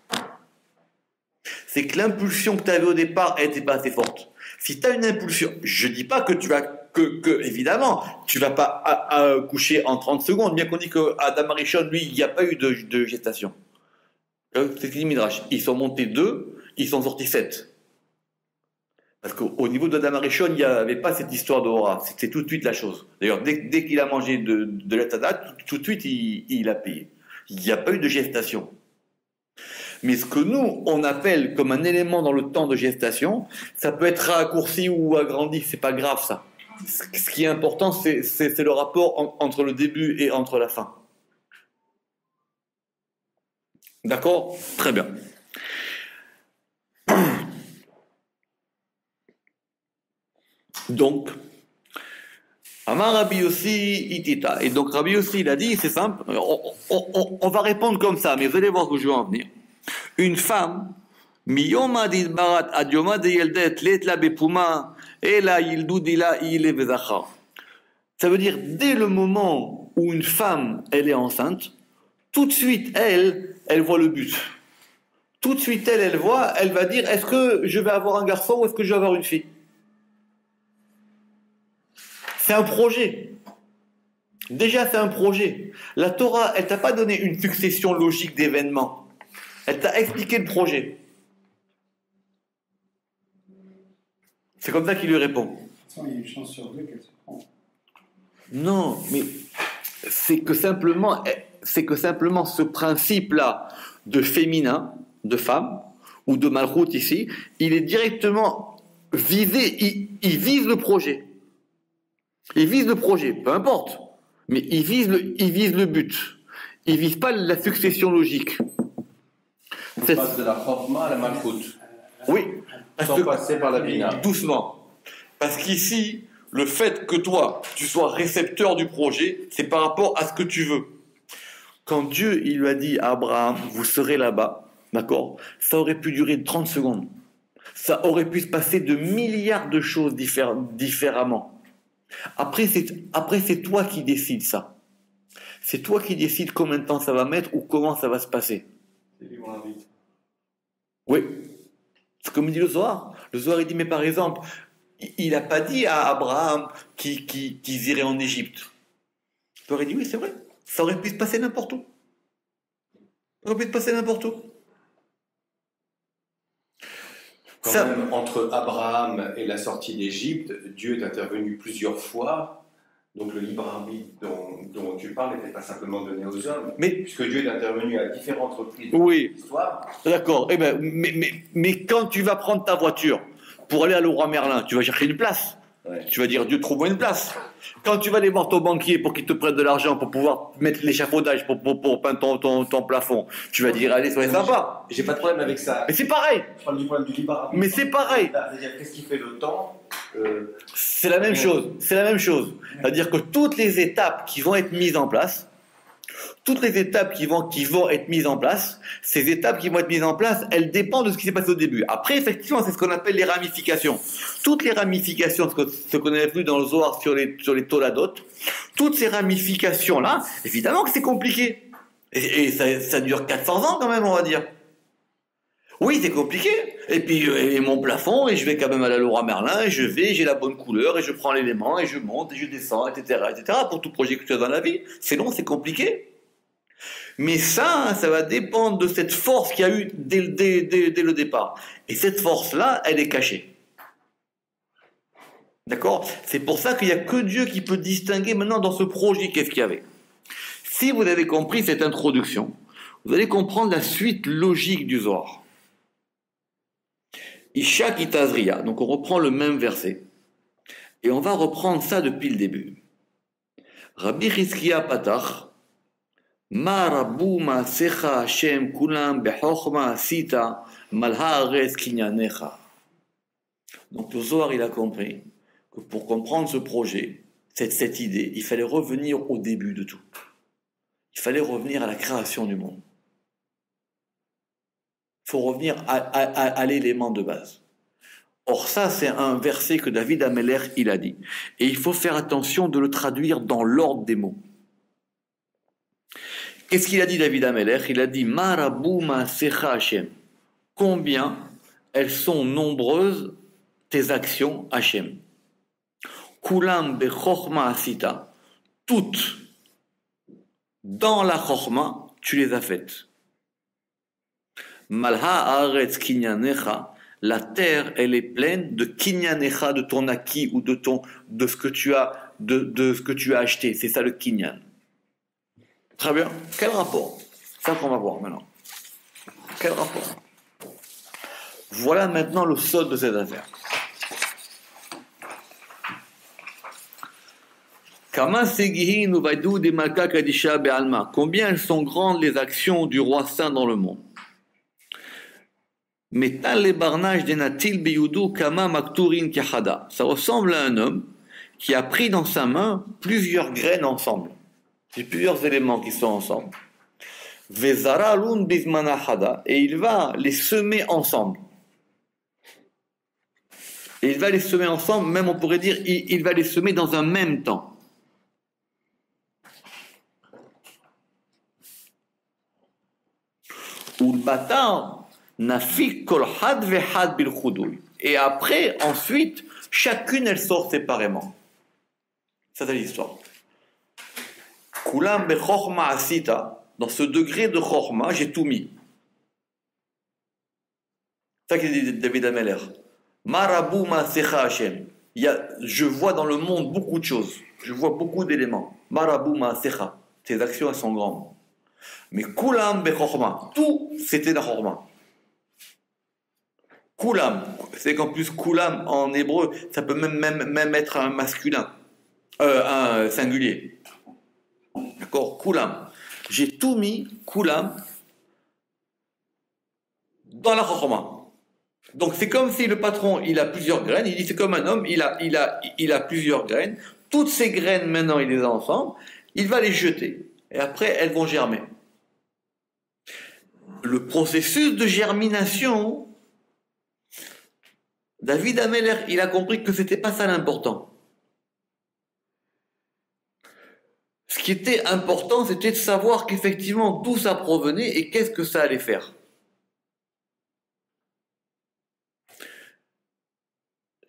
C'est que l'impulsion que tu avais au départ n'était pas assez forte. Si tu as une impulsion, je dis pas que tu vas évidemment, tu vas pas coucher en 30 secondes, bien qu'on dit que Adam Arishon, lui, il n'y a pas eu de gestation. C'est ce qu'il dit Midrash. Ils sont montés 2, ils sont sortis 7. Parce qu'au niveau d'Adam Arishon, il n'y avait pas cette histoire de Hora. C'était tout de suite la chose. D'ailleurs, dès qu'il a mangé de l'Etadat, tout de suite, il a payé. Il n'y a pas eu de gestation. Mais ce que nous, on appelle comme un élément dans le temps de gestation, ça peut être raccourci ou agrandi, c'est pas grave ça. Ce qui est important, c'est le rapport entre le début et entre la fin. D'accord? Très bien. Donc, Amar Rabbi Yossi Itita. Et donc Rabbi Yossi, il a dit, c'est simple, on va répondre comme ça, mais vous allez voir où je vais en venir. Une femme, miyoma d'idbarat adioma de yeldet letla bepuma ela yildu dila ile bezachar. Ça veut dire, dès le moment où une femme, elle est enceinte, tout de suite, elle voit le but. Tout de suite, elle va dire, est-ce que je vais avoir un garçon ou est-ce que je vais avoir une fille? C'est un projet. Déjà, c'est un projet. La Torah, elle t'a pas donné une succession logique d'événements. Elle t'a expliqué le projet. C'est comme ça qu'il lui répond. De toute façon, il y a une chance sur 2 qu'elle se prend. Non, mais c'est que simplement ce principe-là de féminin, de femme, ou de malchoute ici, il est directement visé, il vise le projet. Il vise le projet, peu importe, mais il vise le but. Il vise pas la succession logique. On passe de la chorma à la malchoute. Oui. Sans passer par la bina. Doucement. Parce qu'ici, le fait que toi, tu sois récepteur du projet, c'est par rapport à ce que tu veux. Quand Dieu, il lui a dit à Abraham, vous serez là-bas, d'accord? Ça aurait pu durer 30 secondes. Ça aurait pu se passer de milliards de choses différemment. Après, c'est toi qui décides ça. C'est toi qui décides combien de temps ça va mettre ou comment ça va se passer. C'est lui mon invite. Oui. C'est comme dit le Zohar. Le Zohar, il dit, mais par exemple, il n'a pas dit à Abraham qu'ils iraient en Égypte. Il aurait dit, oui, c'est vrai. Ça aurait pu se passer n'importe où. Ça aurait pu se passer n'importe où. Quand même, entre Abraham et la sortie d'Égypte, Dieu est intervenu plusieurs fois. Donc le libre arbitre dont tu parles n'était pas simplement donné aux hommes, puisque Dieu est intervenu à différentes reprises dans l'histoire. D'accord. Eh ben, mais quand tu vas prendre ta voiture pour aller à Leroy Merlin, tu vas chercher une place. Ouais. Tu vas dire, Dieu, trouve-moi une place. Quand tu vas aller voir ton banquier pour qu'il te prête de l'argent pour pouvoir mettre l'échafaudage pour peindre ton plafond, tu vas dire, allez, soyez sympa. J'ai pas de problème avec ça. Mais c'est pareil. Je parle du point du libre arbitre. Mais c'est pareil. C'est-à-dire, qu'est-ce qui fait le temps C'est la même chose. C'est la même chose. C'est-à-dire que toutes les étapes qui vont être mises en place, ces étapes qui vont être mises en place, elles dépendent de ce qui s'est passé au début. Après, effectivement, c'est ce qu'on appelle les ramifications. Toutes les ramifications, ce qu'on avait vu dans le Zohar sur les Toladot, toutes ces ramifications-là, évidemment que c'est compliqué. Et ça dure 400 ans quand même, on va dire. Oui, c'est compliqué. Et puis, et mon plafond, et je vais quand même à la Leroy Merlin, et j'ai la bonne couleur, et je prends l'élément, et je monte, et je descends, etc., pour tout projet que tu as dans la vie. C'est long, c'est compliqué. Mais ça va dépendre de cette force qu'il y a eu dès le départ. Et cette force-là, elle est cachée. D'accord? C'est pour ça qu'il n'y a que Dieu qui peut distinguer maintenant dans ce projet qu'est-ce qu'il y avait. Si vous avez compris cette introduction, vous allez comprendre la suite logique du Zohar. Isha Kitazriya, donc on reprend le même verset. Et on va reprendre ça depuis le début. Rabbi Chizkiya Patach, Ma Rabu Ma Secha Hashem Kulam Bechochma Sita Malha Aretz Kinyanecha. Donc le Zohar, il a compris que pour comprendre ce projet, cette idée, il fallait revenir au début de tout. Il fallait revenir à la création du monde. Il faut revenir à l'élément de base. Or ça, c'est un verset que David Ameler, il a dit. Et il faut faire attention de le traduire dans l'ordre des mots. Qu'est-ce qu'il a dit David Ameler? Il a dit « Marabu ma'asecha Hashem » Combien elles sont nombreuses tes actions Hashem. Kulam bechorma asita, toutes dans la chorma, tu les as faites. Malha haaretz kinyanecha, la terre, elle est pleine de kinyanecha, de ton acquis ou de ce que tu as, de ce que tu as acheté. C'est ça le kinyan. Très bien. Quel rapport? C'est ça qu'on va voir maintenant. Quel rapport? Voilà maintenant le sol de cette affaire. Combien elles sont grandes les actions du roi saint dans le monde. Ça ressemble à un homme qui a pris dans sa main plusieurs graines ensemble. C'est plusieurs éléments qui sont ensemble. Et il va les semer ensemble. Et il va les semer ensemble, même on pourrait dire, il va les semer dans un même temps. Et après, ensuite, chacune, elle sort séparément. Ça, c'est l'histoire. Kulam bechorma asita, dans ce degré de chorma, j'ai tout mis. C'est ça qu'il dit David Ameler. Marabu ma'asecha Hashem. Je vois dans le monde beaucoup de choses. Je vois beaucoup d'éléments. Marabu ma'asecha. Tes actions, elles sont grandes. Mais kulam bechorma. Tout, c'était la chorma. Kulam. C'est qu'en plus, kulam, en hébreu, ça peut même être un masculin. Un singulier. D'accord? Kulam. J'ai tout mis, kulam, dans la chorma. Donc c'est comme si le patron, il a plusieurs graines, il dit c'est comme un homme, il a plusieurs graines, toutes ces graines maintenant il les a ensemble, il va les jeter, et après elles vont germer. Le processus de germination, David Ameler, il a compris que c'était pas ça l'important. Ce qui était important, c'était de savoir qu'effectivement d'où ça provenait et qu'est-ce que ça allait faire.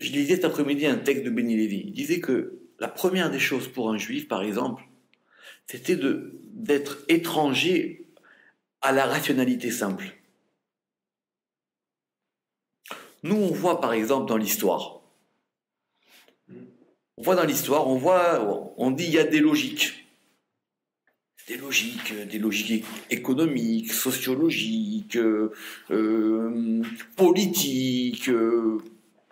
Je lisais cet après-midi un texte de Benny Lévy. Il disait que la première des choses pour un juif, par exemple, c'était d'être étranger à la rationalité simple. Nous, on voit par exemple dans l'histoire. On dit il y a des logiques. Des logiques économiques, sociologiques, politiques,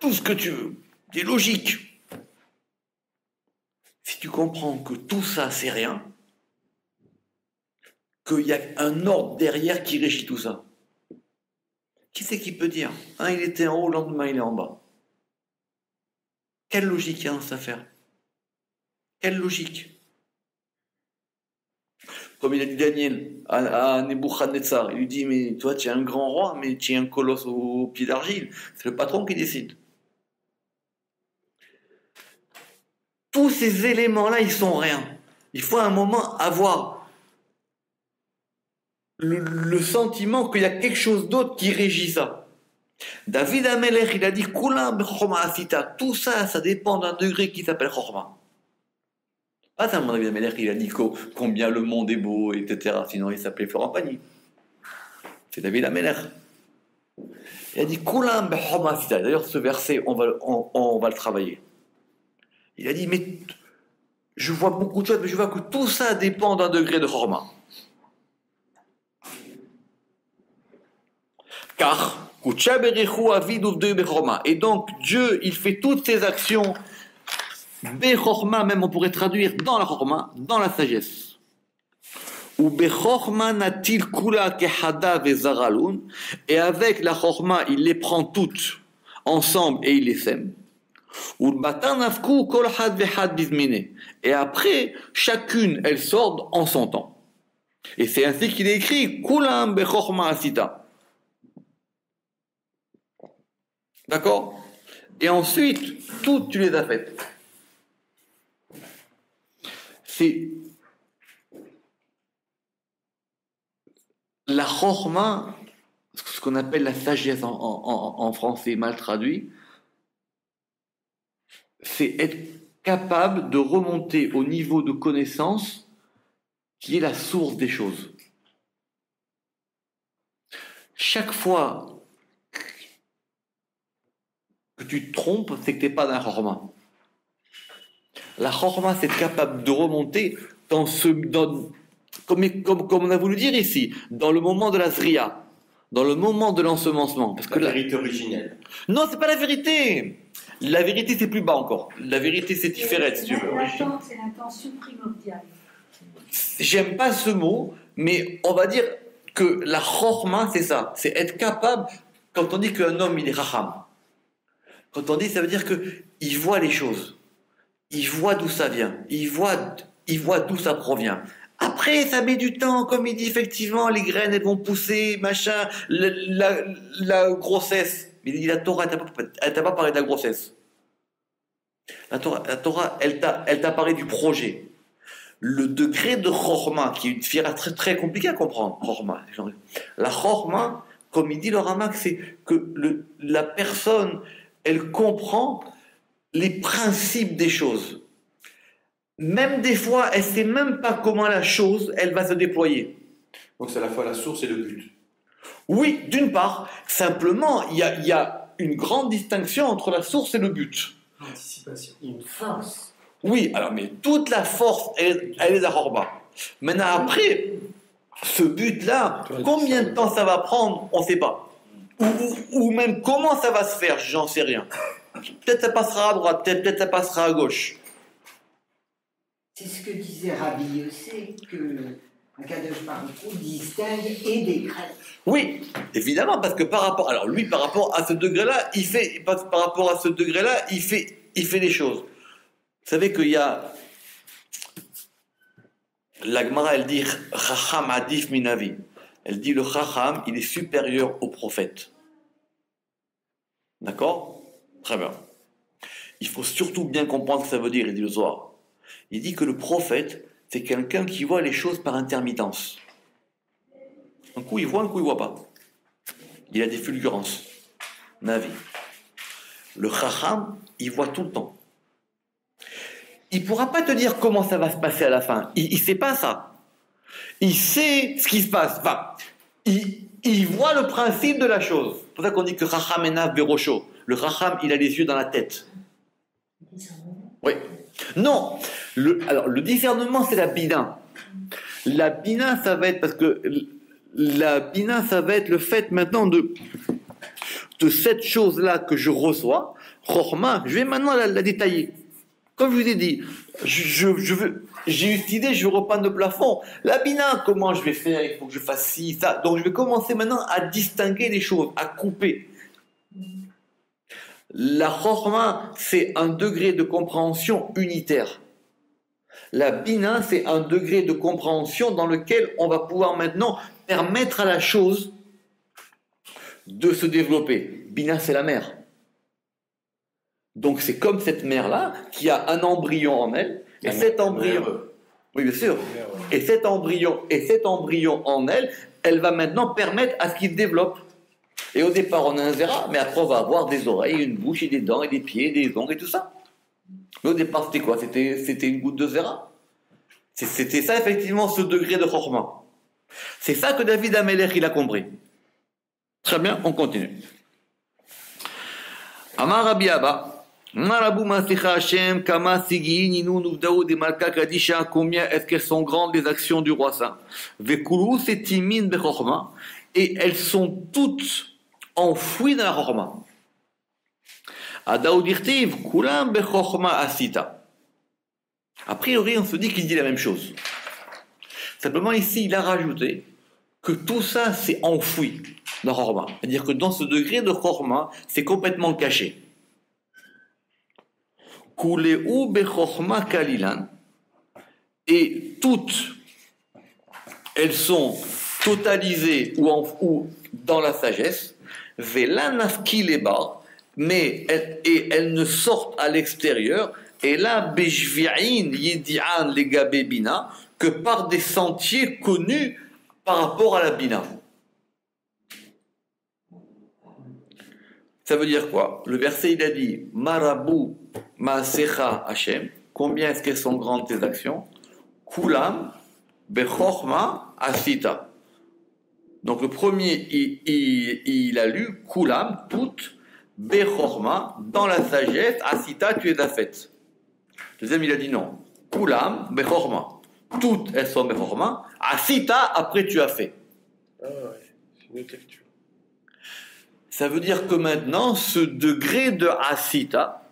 tout ce que tu veux, des logiques. Si tu comprends que tout ça, c'est rien, qu'il y a un ordre derrière qui régit tout ça, qui c'est qui peut dire? Un, il était en haut, le lendemain, il est en bas. Quelle logique il y a dans cette affaire? Quelle logique? Comme il a dit Daniel à Nebuchadnezzar, il lui dit, mais toi, tu es un grand roi, mais tu es un colosse au pied d'argile. C'est le patron qui décide. Tous ces éléments-là, ils sont rien. Il faut à un moment avoir le sentiment qu'il y a quelque chose d'autre qui régit ça. David Amelech, il a dit Kulam bechorma asita. Tout ça, ça dépend d'un degré qui s'appelle chorma. Pas seulement David Amelech, il a dit combien le monde est beau, etc. Sinon, il s'appelait Florent Pagny. C'est David Amelech. Il a dit Kulam bechorma asita. D'ailleurs, ce verset, on va le travailler. Il a dit mais je vois beaucoup de choses, mais je vois que tout ça dépend d'un degré de chorma. Car et donc Dieu, il fait toutes ses actions bechorma, même on pourrait traduire dans la chorma, dans la sagesse. Ou bechorma natil kula kehada vezaralun, et avec la chorma, il les prend toutes ensemble et il les sème. Et après, chacune, elle sort en son temps. Et c'est ainsi qu'il est écrit Kulam bechorma asita. D'accord? Et ensuite, toutes tu les as faites. C'est la chorma, ce qu'on appelle la sagesse en français mal traduit, c'est être capable de remonter au niveau de connaissance qui est la source des choses. Chaque fois que tu te trompes, c'est que tu n'es pas dans la chorma. La chorma, c'est être capable de remonter comme on a voulu dire ici, dans le moment de la zriya, dans le moment de l'ensemencement. Parce que la vérité originelle. Non, c'est pas la vérité. La vérité, c'est plus bas encore. La vérité, c'est différent, si tu veux. C'est l'intention primordiale. J'aime pas ce mot, mais on va dire que la chorma, c'est ça. C'est être capable, quand on dit qu'un homme, il est racham, quand on dit, ça veut dire qu'il voit les choses. Il voit d'où ça vient. Il voit d'où ça provient. Après, ça met du temps, comme il dit, effectivement, les graines, elles vont pousser, machin, la grossesse. Mais il dit, la Torah, elle t'a pas parlé de la grossesse. La Torah, elle t'a parlé du projet. Le degré de chorma, qui est une fiera très, très compliquée à comprendre, chorma. La chorma, comme il dit le Ramak, c'est que la personne, elle comprend les principes des choses. Même des fois, elle ne sait même pas comment la chose, elle va se déployer. Donc c'est à la fois la source et le but. Oui, d'une part. Simplement, il y a une grande distinction entre la source et le but. L'anticipation. Une force. Oui, alors, mais toute la force, elle est à Horba. Maintenant, après, ce but-là, combien de temps ça va prendre, on ne sait pas. Ou même comment ça va se faire, j'en sais rien. Peut-être ça passera à droite, peut-être ça passera à gauche. C'est ce que disait Rabbi Yossé, que Akadosh Baruch Hu distingue et décrète. Oui, évidemment, parce que par rapport à ce degré-là, il fait des choses. Vous savez qu'il y a la Gemara, elle dit Chacham adif minavi. Elle dit le Chacham, il est supérieur au prophète. D'accord? Très bien. Il faut surtout bien comprendre ce que ça veut dire, il dit le Zohar. Il dit que le prophète, c'est quelqu'un qui voit les choses par intermittence. Un coup il voit, un coup il voit pas. Il a des fulgurances. Navi. Le Chacham, il voit tout le temps. Il ne pourra pas te dire comment ça va se passer à la fin. Il ne sait pas ça. Il sait ce qui se passe. Enfin, il voit le principe de la chose. C'est pour ça qu'on dit que Chacham enav berosho. Le Chacham, il a les yeux dans la tête. Oui. Non. Le discernement, c'est la bina. La bina, ça va être parce que la bina, ça va être le fait maintenant de cette chose-là que je reçois. Chorma, je vais maintenant la détailler. Comme je vous ai dit, j'ai eu cette idée, je veux repeindre le plafond. La bina, comment je vais faire? Il faut que je fasse ci, ça. Donc je vais commencer maintenant à distinguer les choses, à couper. La chorma, c'est un degré de compréhension unitaire. La bina, c'est un degré de compréhension dans lequel on va pouvoir maintenant permettre à la chose de se développer. Bina, c'est la mer. Donc c'est comme cette mère-là qui a un embryon en elle, et cet embryon, oui bien sûr, et cet embryon en elle, elle va maintenant permettre à ce qu'il se développe. Et au départ, on a un zera, mais après, on va avoir des oreilles, une bouche, et des dents, et des pieds, des ongles, et tout ça. Mais au départ, c'était quoi? C'était une goutte de zera. C'était ça, effectivement, ce degré de chorma. C'est ça que David Amelech, il a compris. Très bien, on continue. Amar Rabbi Abba, Marabu Masicha Hashem, Kama Sigi, Ninu Nuvdaou de Malka Kadisha, combien est-ce qu'elles sont grandes les actions du roi saint? Vekulu Setimin Bechorma, et elles sont toutes enfouies dans la chorma. Adaou Dirtiv, Kulam Bechorma Asita. A priori, on se dit qu'il dit la même chose. Simplement, ici, il a rajouté que tout ça, c'est enfoui dans Chorma. C'est-à-dire que dans ce degré de Chorma, c'est complètement caché. Kuleu bechorma kalilan. Et toutes, elles sont totalisées ou dans la sagesse. Velanafki leba, mais elles ne sortent à l'extérieur. Et là, bejvi'in yedi'an legabe bina, que par des sentiers connus par rapport à la bina. Ça veut dire quoi? Le verset, il a dit Marabu Maasecha Hashem. Combien est-ce qu'elles sont grandes tes actions? Kulam Bechorma Asita. Donc le premier, il a lu Kulam, toutes, Bechorma, dans la sagesse, Asita, tu les as faites. Le deuxième, il a dit non. Kulam Bechorma. Toutes elles sont Bechorma. Asita, après tu as fait. Ah ouais, c'est une autre lecture. Ça veut dire que maintenant, ce degré de Asita,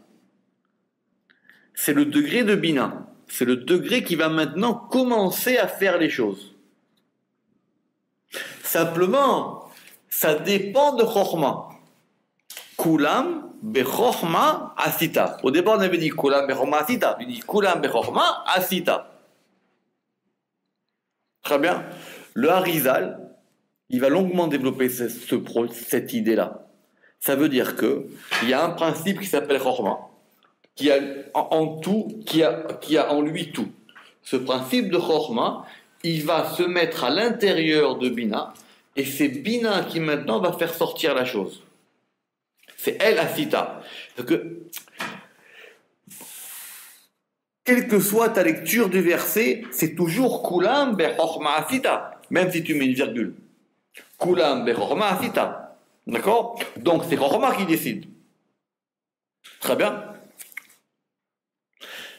c'est le degré de Bina. C'est le degré qui va maintenant commencer à faire les choses. Simplement, ça dépend de Chorma. Kulam Bechorma Asita. Au départ, on avait dit Kulam Bechorma Asita. Il dit Kulam Bechorma Asita. Très bien. Le Harizal, il va longuement développer cette idée-là. Ça veut dire qu'il y a un principe qui s'appelle Chorma, qui a en lui tout. Ce principe de Chorma, il va se mettre à l'intérieur de Bina, et c'est Bina qui maintenant va faire sortir la chose. C'est elle Asita. Donc, quelle que soit ta lecture du verset, c'est toujours Kulam Bechorma Asita, même si tu mets une virgule. Kulam Bechorma Asita. D'accord? Donc c'est Chorma qui décide. Très bien.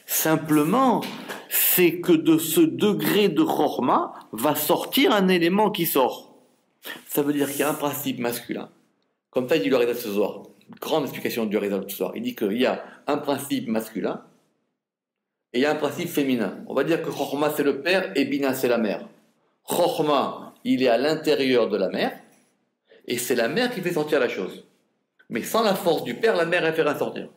Simplement, c'est que de ce degré de Chorma va sortir un élément qui sort. Ça veut dire qu'il y a un principe masculin. Comme ça, il dit le Harizal ce soir. Une grande explication du Harizal ce soir. Il dit qu'il y a un principe masculin et il y a un principe féminin. On va dire que Chorma c'est le père et Bina c'est la mère. Chorma, il est à l'intérieur de la mère et c'est la mère qui fait sortir la chose. Mais sans la force du père, la mère elle fait rien sortir.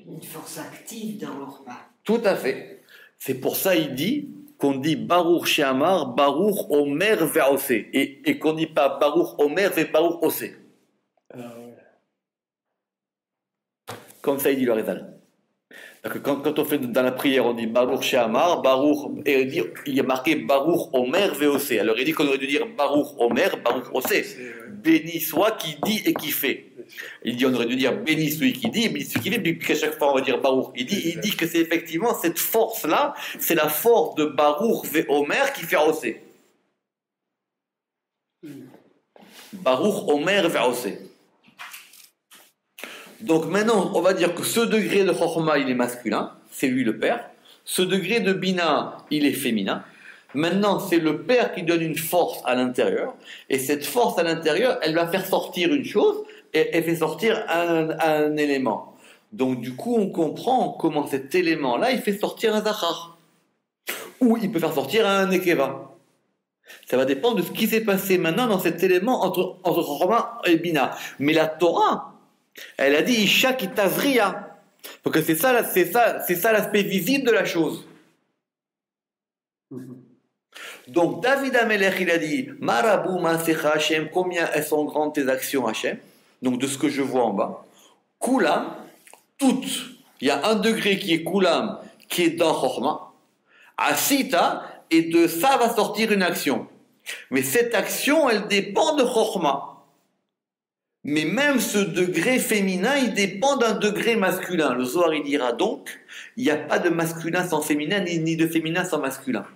Une force active dans l'Orma. Tout à fait. C'est pour ça il dit qu'on dit Baruch She'amar, Baruch Omer Ve'ose et qu'on dit pas Baruch Omer ve Baruch Ose. Ah ouais. Comme ça il dit le Harizal. Quand on fait dans la prière, on dit Baruch She'amar, Baruch, et il y a marqué Baruch Omer Ve'ose. Alors il dit qu'on aurait dû dire Baruch Omer, Baruch Ose. Béni soit qui dit et qui fait. Il dit on aurait dû dire béni celui qui dit, béni celui qui fait, puis à chaque fois on va dire Baruch. Il dit que c'est effectivement cette force-là, c'est la force de Baruch Ve'omer qui fait Ose. Baruch Omer Ve'ose. Donc maintenant, on va dire que ce degré de Chorma, il est masculin, c'est lui le père. Ce degré de Bina, il est féminin. Maintenant, c'est le père qui donne une force à l'intérieur. Et cette force à l'intérieur, elle va faire sortir une chose et elle fait sortir un élément. Donc du coup, on comprend comment cet élément-là, il fait sortir un Zachar. Ou il peut faire sortir un Nekeva. Ça va dépendre de ce qui s'est passé maintenant dans cet élément entre Chorma et Bina. Mais la Torah, elle a dit Isha qui tazria. Donc c'est ça l'aspect visible de la chose. Donc David Amelech il a dit Marabu Maasecha Hashem, combien elles sont grandes tes actions Hashem. Donc de ce que je vois en bas. Kulam, toutes. Il y a un degré qui est Kulam, qui est dans Chorma. Asita, et de ça va sortir une action. Mais cette action, elle dépend de Chorma. Mais même ce degré féminin, il dépend d'un degré masculin. Le Zohar, il dira donc, il n'y a pas de masculin sans féminin, ni de féminin sans masculin.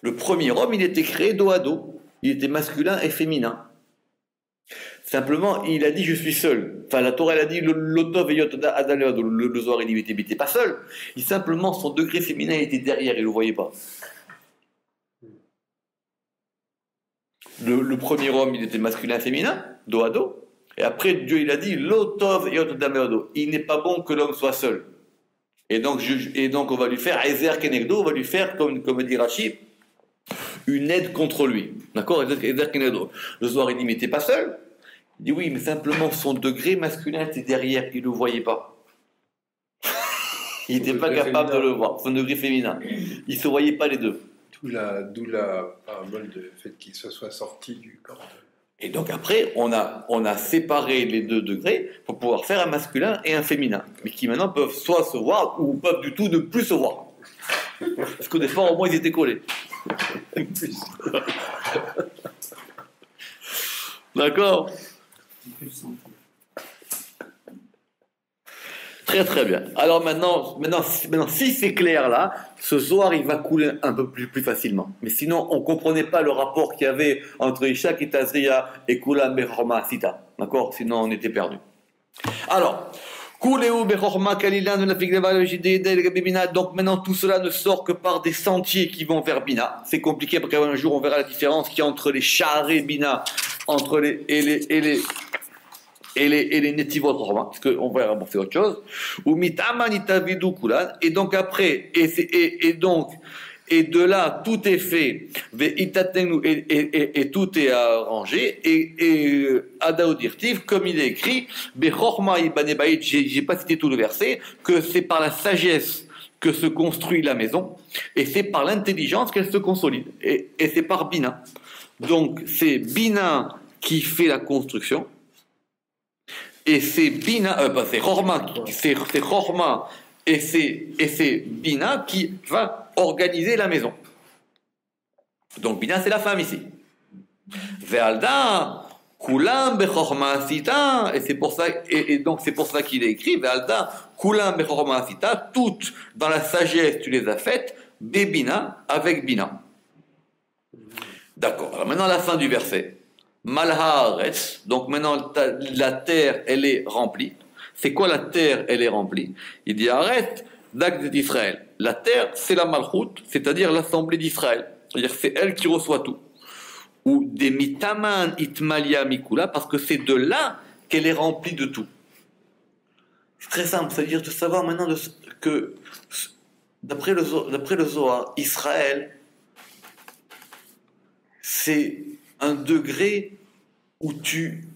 Le premier homme, il était créé dos à dos. Il était masculin et féminin. Simplement, il a dit, je suis seul. Enfin, la Torah, elle a dit, l'otov et yotoda adaleod. Le Zohar, il dit, il n'était pas seul. Simplement, son degré féminin était derrière, il ne le voyait pas. Le premier homme, il était masculin et féminin, dos à dos. Et après, Dieu, il a dit, l'otov et yotoda meodo. Il n'est pas bon que l'homme soit seul. Et donc, on va lui faire, Ezer Kenegdo, on va lui faire, comme dit Rashi, une aide contre lui. D'accord? Ezer Kenegdo. Le Zohar, il dit, mais t'es pas seul? Il dit, oui, mais simplement, son degré masculin était derrière, il ne le voyait pas. Il n'était pas capable de le voir, son degré féminin. Il ne se voyait pas les deux. D'où la parabole du fait qu'il se soit sorti du corps de... Et donc après, on a séparé les deux degrés pour pouvoir faire un masculin et un féminin, mais qui maintenant peuvent soit se voir ou peuvent du tout ne plus se voir. Parce que des fois, au moins, ils étaient collés. D'accord? Très très bien. Alors maintenant, si c'est clair là, ce Zohar il va couler un peu plus facilement. Mais sinon, on ne comprenait pas le rapport qu'il y avait entre Isha Kitazria et Kula Bechorma Sita. D'accord? Sinon, on était perdu. Alors, Kuleu Bechorma Kalilan de la Bina. Donc maintenant, tout cela ne sort que par des sentiers qui vont vers Bina. C'est compliqué parce qu'un jour, on verra la différence qu'il y a entre les Sha'arei Bina, entre les Netivot Chorma, parce qu'on va rembourser autre chose. Ou Mitamanitavidu Kulan. Et donc après, et de là, tout est fait, et tout est arrangé, et Adaodirtiv, comme il est écrit, Bechorma Ibanebaït, j'ai pas cité tout le verset, que c'est par la sagesse que se construit la maison, et c'est par l'intelligence qu'elle se consolide, et c'est par Bina. Donc c'est Bina qui fait la construction, et c'est Bina, c'est Chorma et c'est Bina qui va organiser la maison. Donc Bina, c'est la femme ici. Ve'alda kulam bechorma sita, et c'est pour ça, et donc c'est pour ça qu'il est écrit Ve'alda kulam bechorma sita, toutes dans la sagesse tu les as faites, bebina avec Bina. D'accord. Alors maintenant la fin du verset. Malhaaretz, donc maintenant la terre elle est remplie. C'est quoi la terre elle est remplie? Il dit arrête d'acte d'Israël. La terre c'est la Malchut, c'est-à-dire l'assemblée d'Israël. C'est-à-dire c'est elle qui reçoit tout. Ou des mitaman itmalia mikula, parce que c'est de là qu'elle est remplie de tout. C'est très simple, c'est-à-dire de savoir maintenant que d'après le Zohar, Israël c'est un degré où tu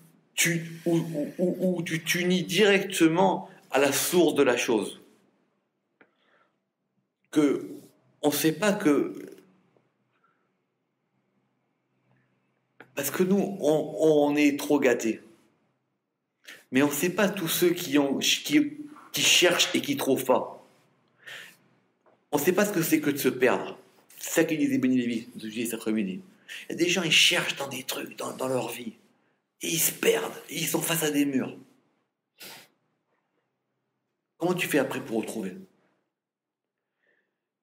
t'unis directement à la source de la chose. Que on ne sait pas que... Parce que nous, on est trop gâtés. Mais on ne sait pas tous ceux qui cherchent et qui ne trouvent pas. On ne sait pas ce que c'est que de se perdre. C'est ça qu'il disait Benny Lévy, cet après-midi. Il y a des gens, ils cherchent dans des trucs, dans leur vie. Et ils se perdent. Et ils sont face à des murs. Comment tu fais après pour retrouver?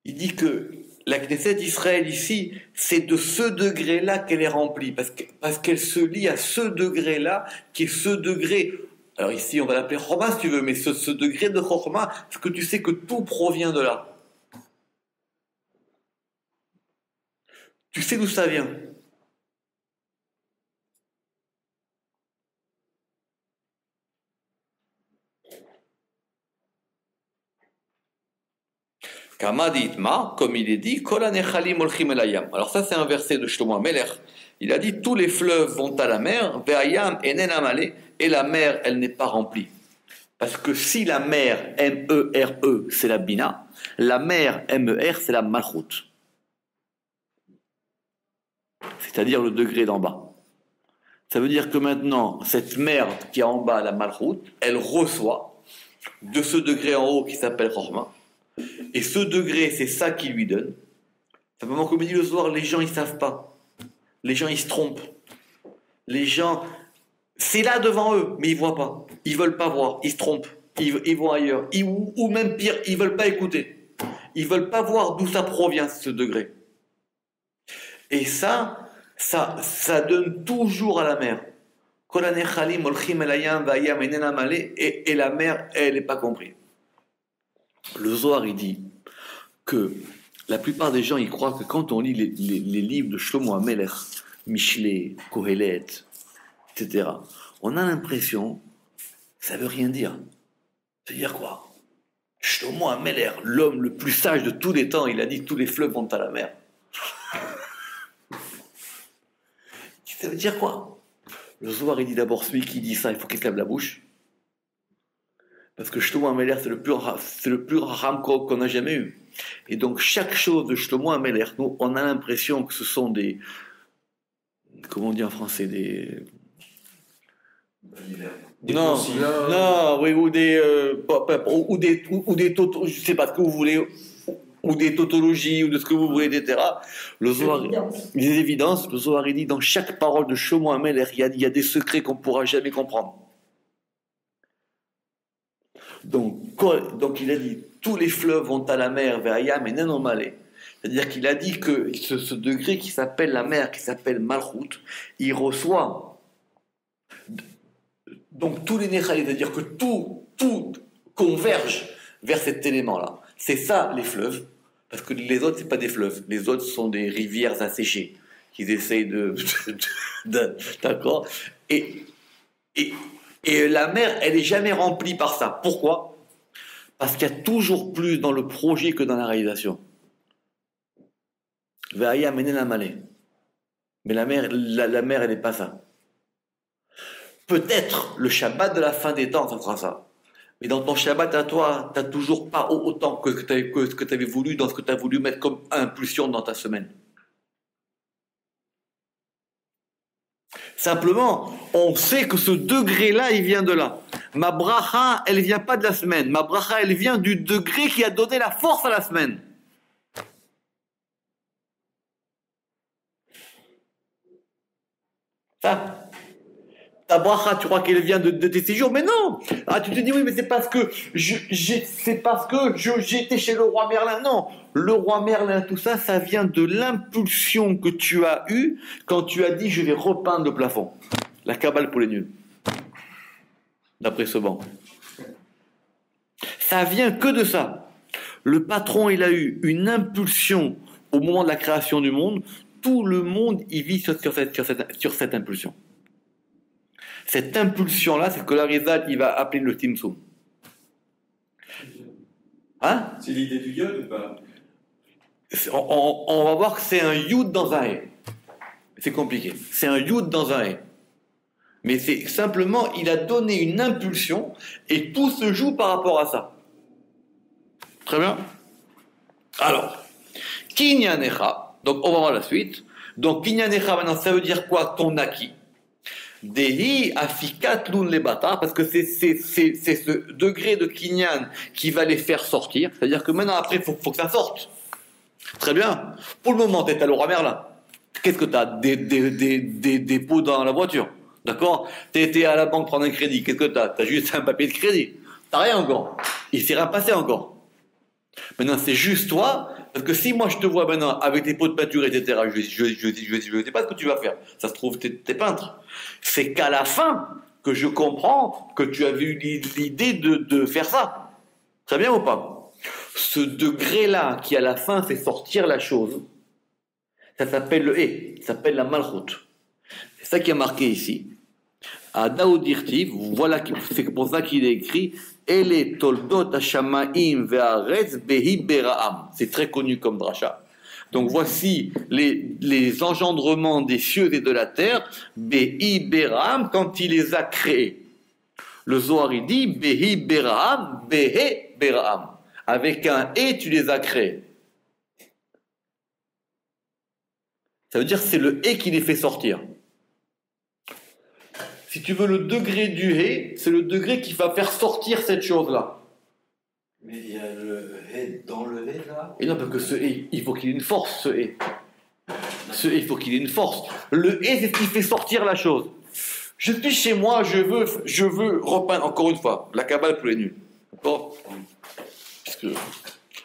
Il dit que la Knesset d'Israël ici, c'est de ce degré-là qu'elle est remplie. Parce qu'elle se lie à ce degré-là, qui est ce degré... Alors ici, on va l'appeler Chorma si tu veux, mais ce degré de Chorma, c'est que tu sais que tout provient de là. Tu sais d'où ça vient. Kamaditma, comme il est dit, Kol hanechalim olchim el hayam. Alors ça c'est un verset de Shlomo HaMelech. Il a dit tous les fleuves vont à la mer, ve'ayam enen malé, et la mer elle n'est pas remplie. Parce que si la mer M-E-R-E c'est la Bina, la mer M-E-R c'est la Malchut. C'est-à-dire le degré d'en bas. Ça veut dire que maintenant, cette mer qui est en bas, la Malchut, elle reçoit de ce degré en haut qui s'appelle Chorma. Et ce degré, c'est ça qui lui donne. Simplement, comme dit le Zohar, les gens, ils ne savent pas. Les gens, ils se trompent. Les gens, c'est là devant eux, mais ils ne voient pas. Ils ne veulent pas voir, ils se trompent. Ils vont ailleurs. Ou même pire, ils ne veulent pas écouter. Ils ne veulent pas voir d'où ça provient, ce degré. Et ça donne toujours à la mer. Et la mer, elle n'est pas comprise. Le Zohar, il dit que la plupart des gens, ils croient que quand on lit les livres de Shlomo HaMelech, Michelet, Kohelet, etc., on a l'impression que ça ne veut rien dire. Ça veut dire quoi? Shlomo HaMelech, l'homme le plus sage de tous les temps, il a dit tous les fleuves vont à la mer. Ça veut dire quoi? Le Zohar, il dit d'abord, celui qui dit ça, il faut qu'il se lave la bouche. Parce que Shlomo HaMelech, c'est le plus racham qu'on a jamais eu. Et donc, chaque chose de Shlomo HaMelech, nous, on a l'impression que ce sont des... Comment on dit en français? Des... Non, oui, ou des je sais pas ce que vous voulez, ou des tautologies, ou de ce que vous voulez, etc. Le Zohar, les évidences, le Zohar dit dans chaque parole de Shlomo HaMelech, il y a des secrets qu'on ne pourra jamais comprendre. Donc il a dit tous les fleuves vont à la mer, vers Hayam et Nenomale. C'est-à-dire qu'il a dit que ce degré qui s'appelle la mer, qui s'appelle Malchut, il reçoit. Donc tous les Nechalim, c'est-à-dire que tout converge vers cet élément-là. C'est ça les fleuves, parce que les autres, c'est pas des fleuves. Les autres sont des rivières asséchées qu'ils essayent d'accord. Et la mer, elle est jamais remplie par ça. Pourquoi? Parce qu'il y a toujours plus dans le projet que dans la réalisation. Mais la mer, elle n'est pas ça. Peut-être le Shabbat de la fin des temps, ça sera ça. Mais dans ton Shabbat à toi, tu n'as toujours pas autant que ce que tu avais voulu dans ce que tu as voulu mettre comme impulsion dans ta semaine. Simplement, on sait que ce degré-là, il vient de là. Ma bracha, elle ne vient pas de la semaine. Ma bracha, elle vient du degré qui a donné la force à la semaine. Ça. Ta bracha, tu crois qu'elle vient de tes séjours? Mais non! Ah, tu te dis, oui, mais c'est parce que j'étais chez le roi Merlin. Non! Le roi Merlin, tout ça, ça vient de l'impulsion que tu as eue quand tu as dit, je vais repeindre le plafond. La cabale pour les nuls. D'après ce banc. Ça vient que de ça. Le patron, il a eu une impulsion au moment de la création du monde. Tout le monde, il vit sur cette impulsion. Cette impulsion-là, c'est que l'Arizal, il va appeler le Timsum. Hein? C'est l'idée du yod ou pas? On va voir que c'est un yud dans un hé. C'est compliqué. C'est un yud dans un hé. Mais c'est simplement, il a donné une impulsion et tout se joue par rapport à ça. Très bien. Alors, Kinyanecha, donc on va voir la suite. Donc Kinyanecha, maintenant, ça veut dire quoi ton acquis? Dehi afikat lun lebata, parce que c'est ce degré de kinyan qui va les faire sortir. C'est-à-dire que maintenant, après, il faut que ça sorte. Très bien. Pour le moment, tu es à le roi Merlin. Qu'est-ce que tu as? Des pots dans la voiture. D'accord? Tu étais à la banque prendre un crédit. Qu'est-ce que tu as? Tu as juste un papier de crédit. Tu n'as rien encore. Il ne s'est rien passé encore. Maintenant, c'est juste toi, parce que si moi je te vois maintenant avec tes pots de peinture, etc., je ne sais pas ce que tu vas faire. Ça se trouve, tu es peintre. C'est qu'à la fin que je comprends que tu avais eu l'idée de faire ça. Très bien ou pas? Ce degré-là qui, à la fin, fait sortir la chose, ça s'appelle le hé, ça s'appelle la malchut. C'est ça qui est marqué ici. À Daoudirtiv, voilà, c'est pour ça qu'il est écrit Ele toldot hashamaim ve'aretz behi beraam. C'est très connu comme dracha. Donc voici les engendrements des cieux et de la terre, behi beraam, quand il les a créés. Le Zohar il dit behi beraam, behe beraam. Avec un et tu les as créés. Ça veut dire que c'est le et qui les fait sortir. Si tu veux, le degré du hé, c'est le degré qui va faire sortir cette chose-là. Mais il y a le hé dans le hé, là? Et non, parce que ce hé, il faut qu'il ait une force, ce hé. Il faut qu'il ait une force. Le et, c'est ce qui fait sortir la chose. Je suis chez moi, je veux repeindre, encore une fois, la Kabbale pour les nuls. D'accord? Puisque...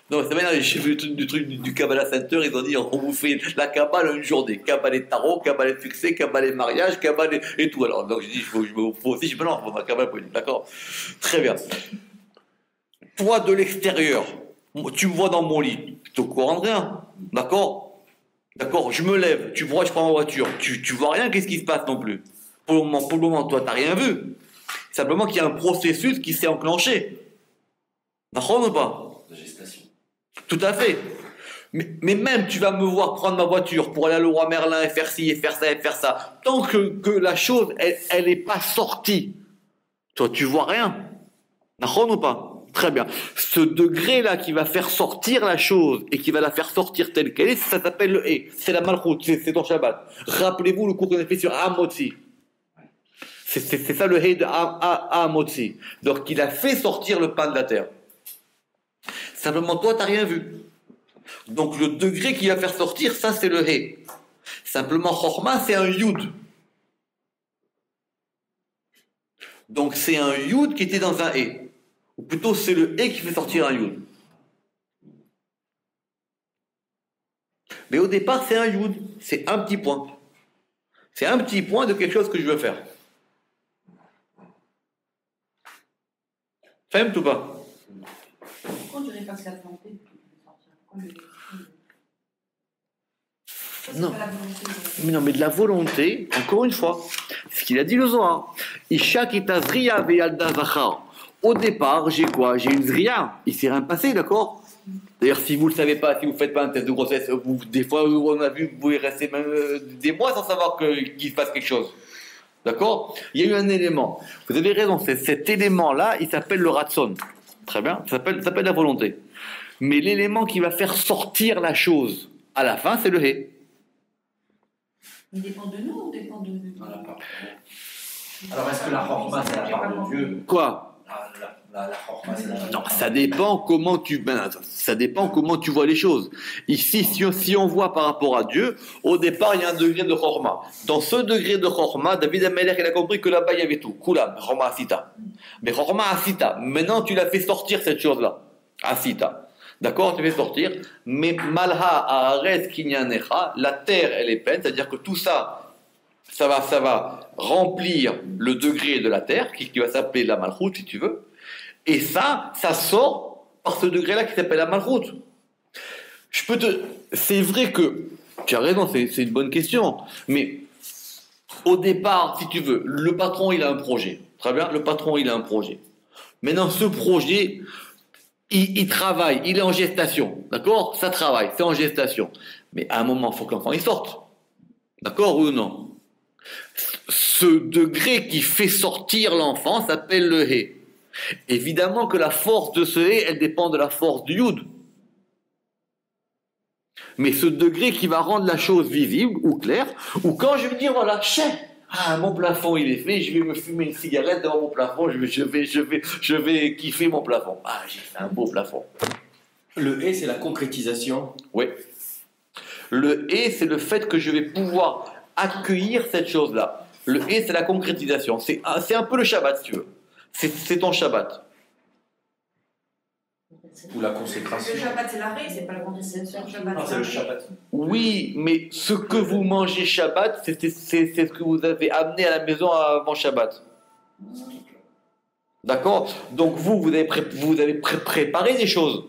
Non, c'est bien, j'ai vu du truc du Kabbalah Center, ils ont dit on vous fait la Kabbale une journée. Kabbale tarot, Kabbale succès, Kabbale mariage, Kabbale et tout. Alors, donc je dis, faut aussi, je me lance pour ma Kabbale pour les nuls. D'accord? Très bien. Toi, de l'extérieur, tu me vois dans mon lit, tu es au courant de rien. D'accord? D'accord, je me lève, tu vois, je prends ma voiture, tu vois rien, qu'est-ce qui se passe non plus? Pour le moment, toi, tu n'as rien vu. Simplement qu'il y a un processus qui s'est enclenché. D'accord ou pas? De gestation. Tout à fait. Mais même, tu vas me voir prendre ma voiture pour aller à Leroy Merlin et faire ci, et faire ça, et faire ça. Tant que la chose, elle n'est pas sortie, toi, tu vois rien. D'accord ou pas? Très bien. Ce degré-là qui va faire sortir la chose et qui va la faire sortir telle qu'elle est, ça s'appelle le et. C'est la malchoute, c'est ton Shabbat. Rappelez-vous le cours qu'on a fait sur Amotzi. C'est ça le hé de Amotzi. Donc il a fait sortir le pain de la terre. Simplement toi, tu n'as rien vu. Donc le degré qui va faire sortir, ça c'est le hé. Simplement Chorma, c'est un yud. Donc c'est un yud qui était dans un hé. Ou plutôt c'est le hé qui fait sortir un yud. Mais au départ, c'est un yud. C'est un petit point. C'est un petit point de quelque chose que je veux faire. Femme ou pas? Pourquoi je dépasse la volonté Non. Mais non, mais de la volonté, encore une fois, ce qu'il a dit le Zohar. Isha kitazriya veyalda zachar. Au départ, j'ai quoi? J'ai une zriya. Il s'est rien passé, d'accord? D'ailleurs, si vous ne le savez pas, si vous ne faites pas un test de grossesse, des fois, on a vu, vous pouvez rester même des mois sans savoir qu'il se passe quelque chose. D'accord? Il y a eu un élément. Vous avez raison, cet élément-là, il s'appelle le ratson. Très bien, ça s'appelle la volonté. Mais l'élément qui va faire sortir la chose à la fin, c'est le hé. Il dépend de nous ou dépend de nous? Alors, est-ce que la chorma, c'est la part de Dieu? Quoi? La chorma, c'est la part de Dieu. Non, ça dépend comment ça dépend comment tu vois les choses. Ici, si on voit par rapport à Dieu, au départ, il y a un degré de chorma. Dans ce degré de chorma, David Ameler, il a compris que là-bas, il y avait tout. Koulam, chorma asita. Mais chorma asita. Maintenant, tu l'as fait sortir, cette chose-là. Asita. D'accord, tu fais sortir. Mais malha haaretz kinyanecha, la terre, elle est pleine. C'est-à-dire que tout ça, ça va remplir le degré de la terre, qui va s'appeler la malchoute, si tu veux. Et ça sort par ce degré-là qui s'appelle la malchoute. C'est vrai que, tu as raison, c'est une bonne question, mais au départ, si tu veux, le patron, il a un projet. Très bien, le patron, il a un projet. Maintenant, ce projet, il travaille, il est en gestation. D'accord? Ça travaille, c'est en gestation. Mais à un moment, il faut que l'enfant, il sorte. D'accord ou non? Ce degré qui fait sortir l'enfant s'appelle le hé. Évidemment que la force de ce hé, elle dépend de la force du yud. Mais ce degré qui va rendre la chose visible ou claire, ou quand je vais dire, voilà, mon plafond il est fait, je vais me fumer une cigarette devant mon plafond, je vais kiffer mon plafond. Ah, j'ai fait un beau plafond. Le hé, c'est la concrétisation. Oui. Le hé, c'est le fait que je vais pouvoir accueillir cette chose-là. Le hé, c'est la concrétisation. C'est un peu le Shabbat, si tu veux. C'est ton Shabbat. Ou la consécration. Le Shabbat, c'est l'arrêt, c'est pas la concrétisation. Non, c'est le Shabbat. Oui, mais ce que vous mangez Shabbat, c'est ce que vous avez amené à la maison avant Shabbat. D'accord? Donc vous avez préparé des choses.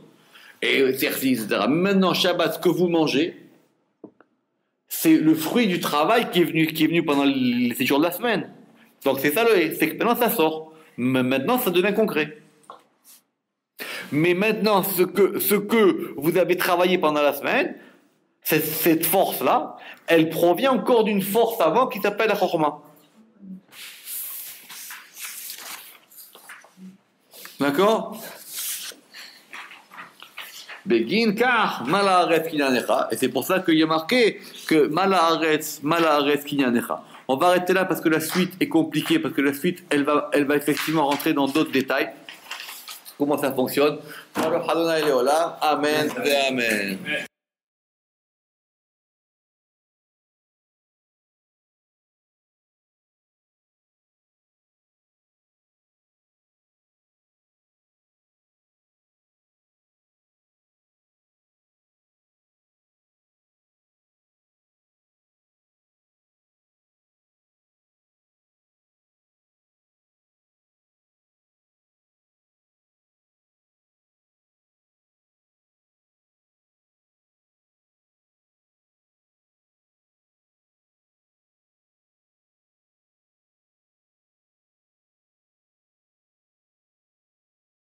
Et exercice, etc. Maintenant, Shabbat, ce que vous mangez, c'est le fruit du travail qui est venu pendant les 7 jours de la semaine. Donc c'est ça le hé. C'est que maintenant ça sort. Mais maintenant, ça devient concret. Mais maintenant, ce que vous avez travaillé pendant la semaine, cette force-là, elle provient encore d'une force avant qui s'appelle la chorma. D'accord? Begin car malaaretz kinyanecha. Et c'est pour ça qu'il y a marqué que malaaretz kinyanecha. On va arrêter là parce que la suite est compliquée, parce que la suite, elle va effectivement rentrer dans d'autres détails. Comment ça fonctionne. Amen et Amen.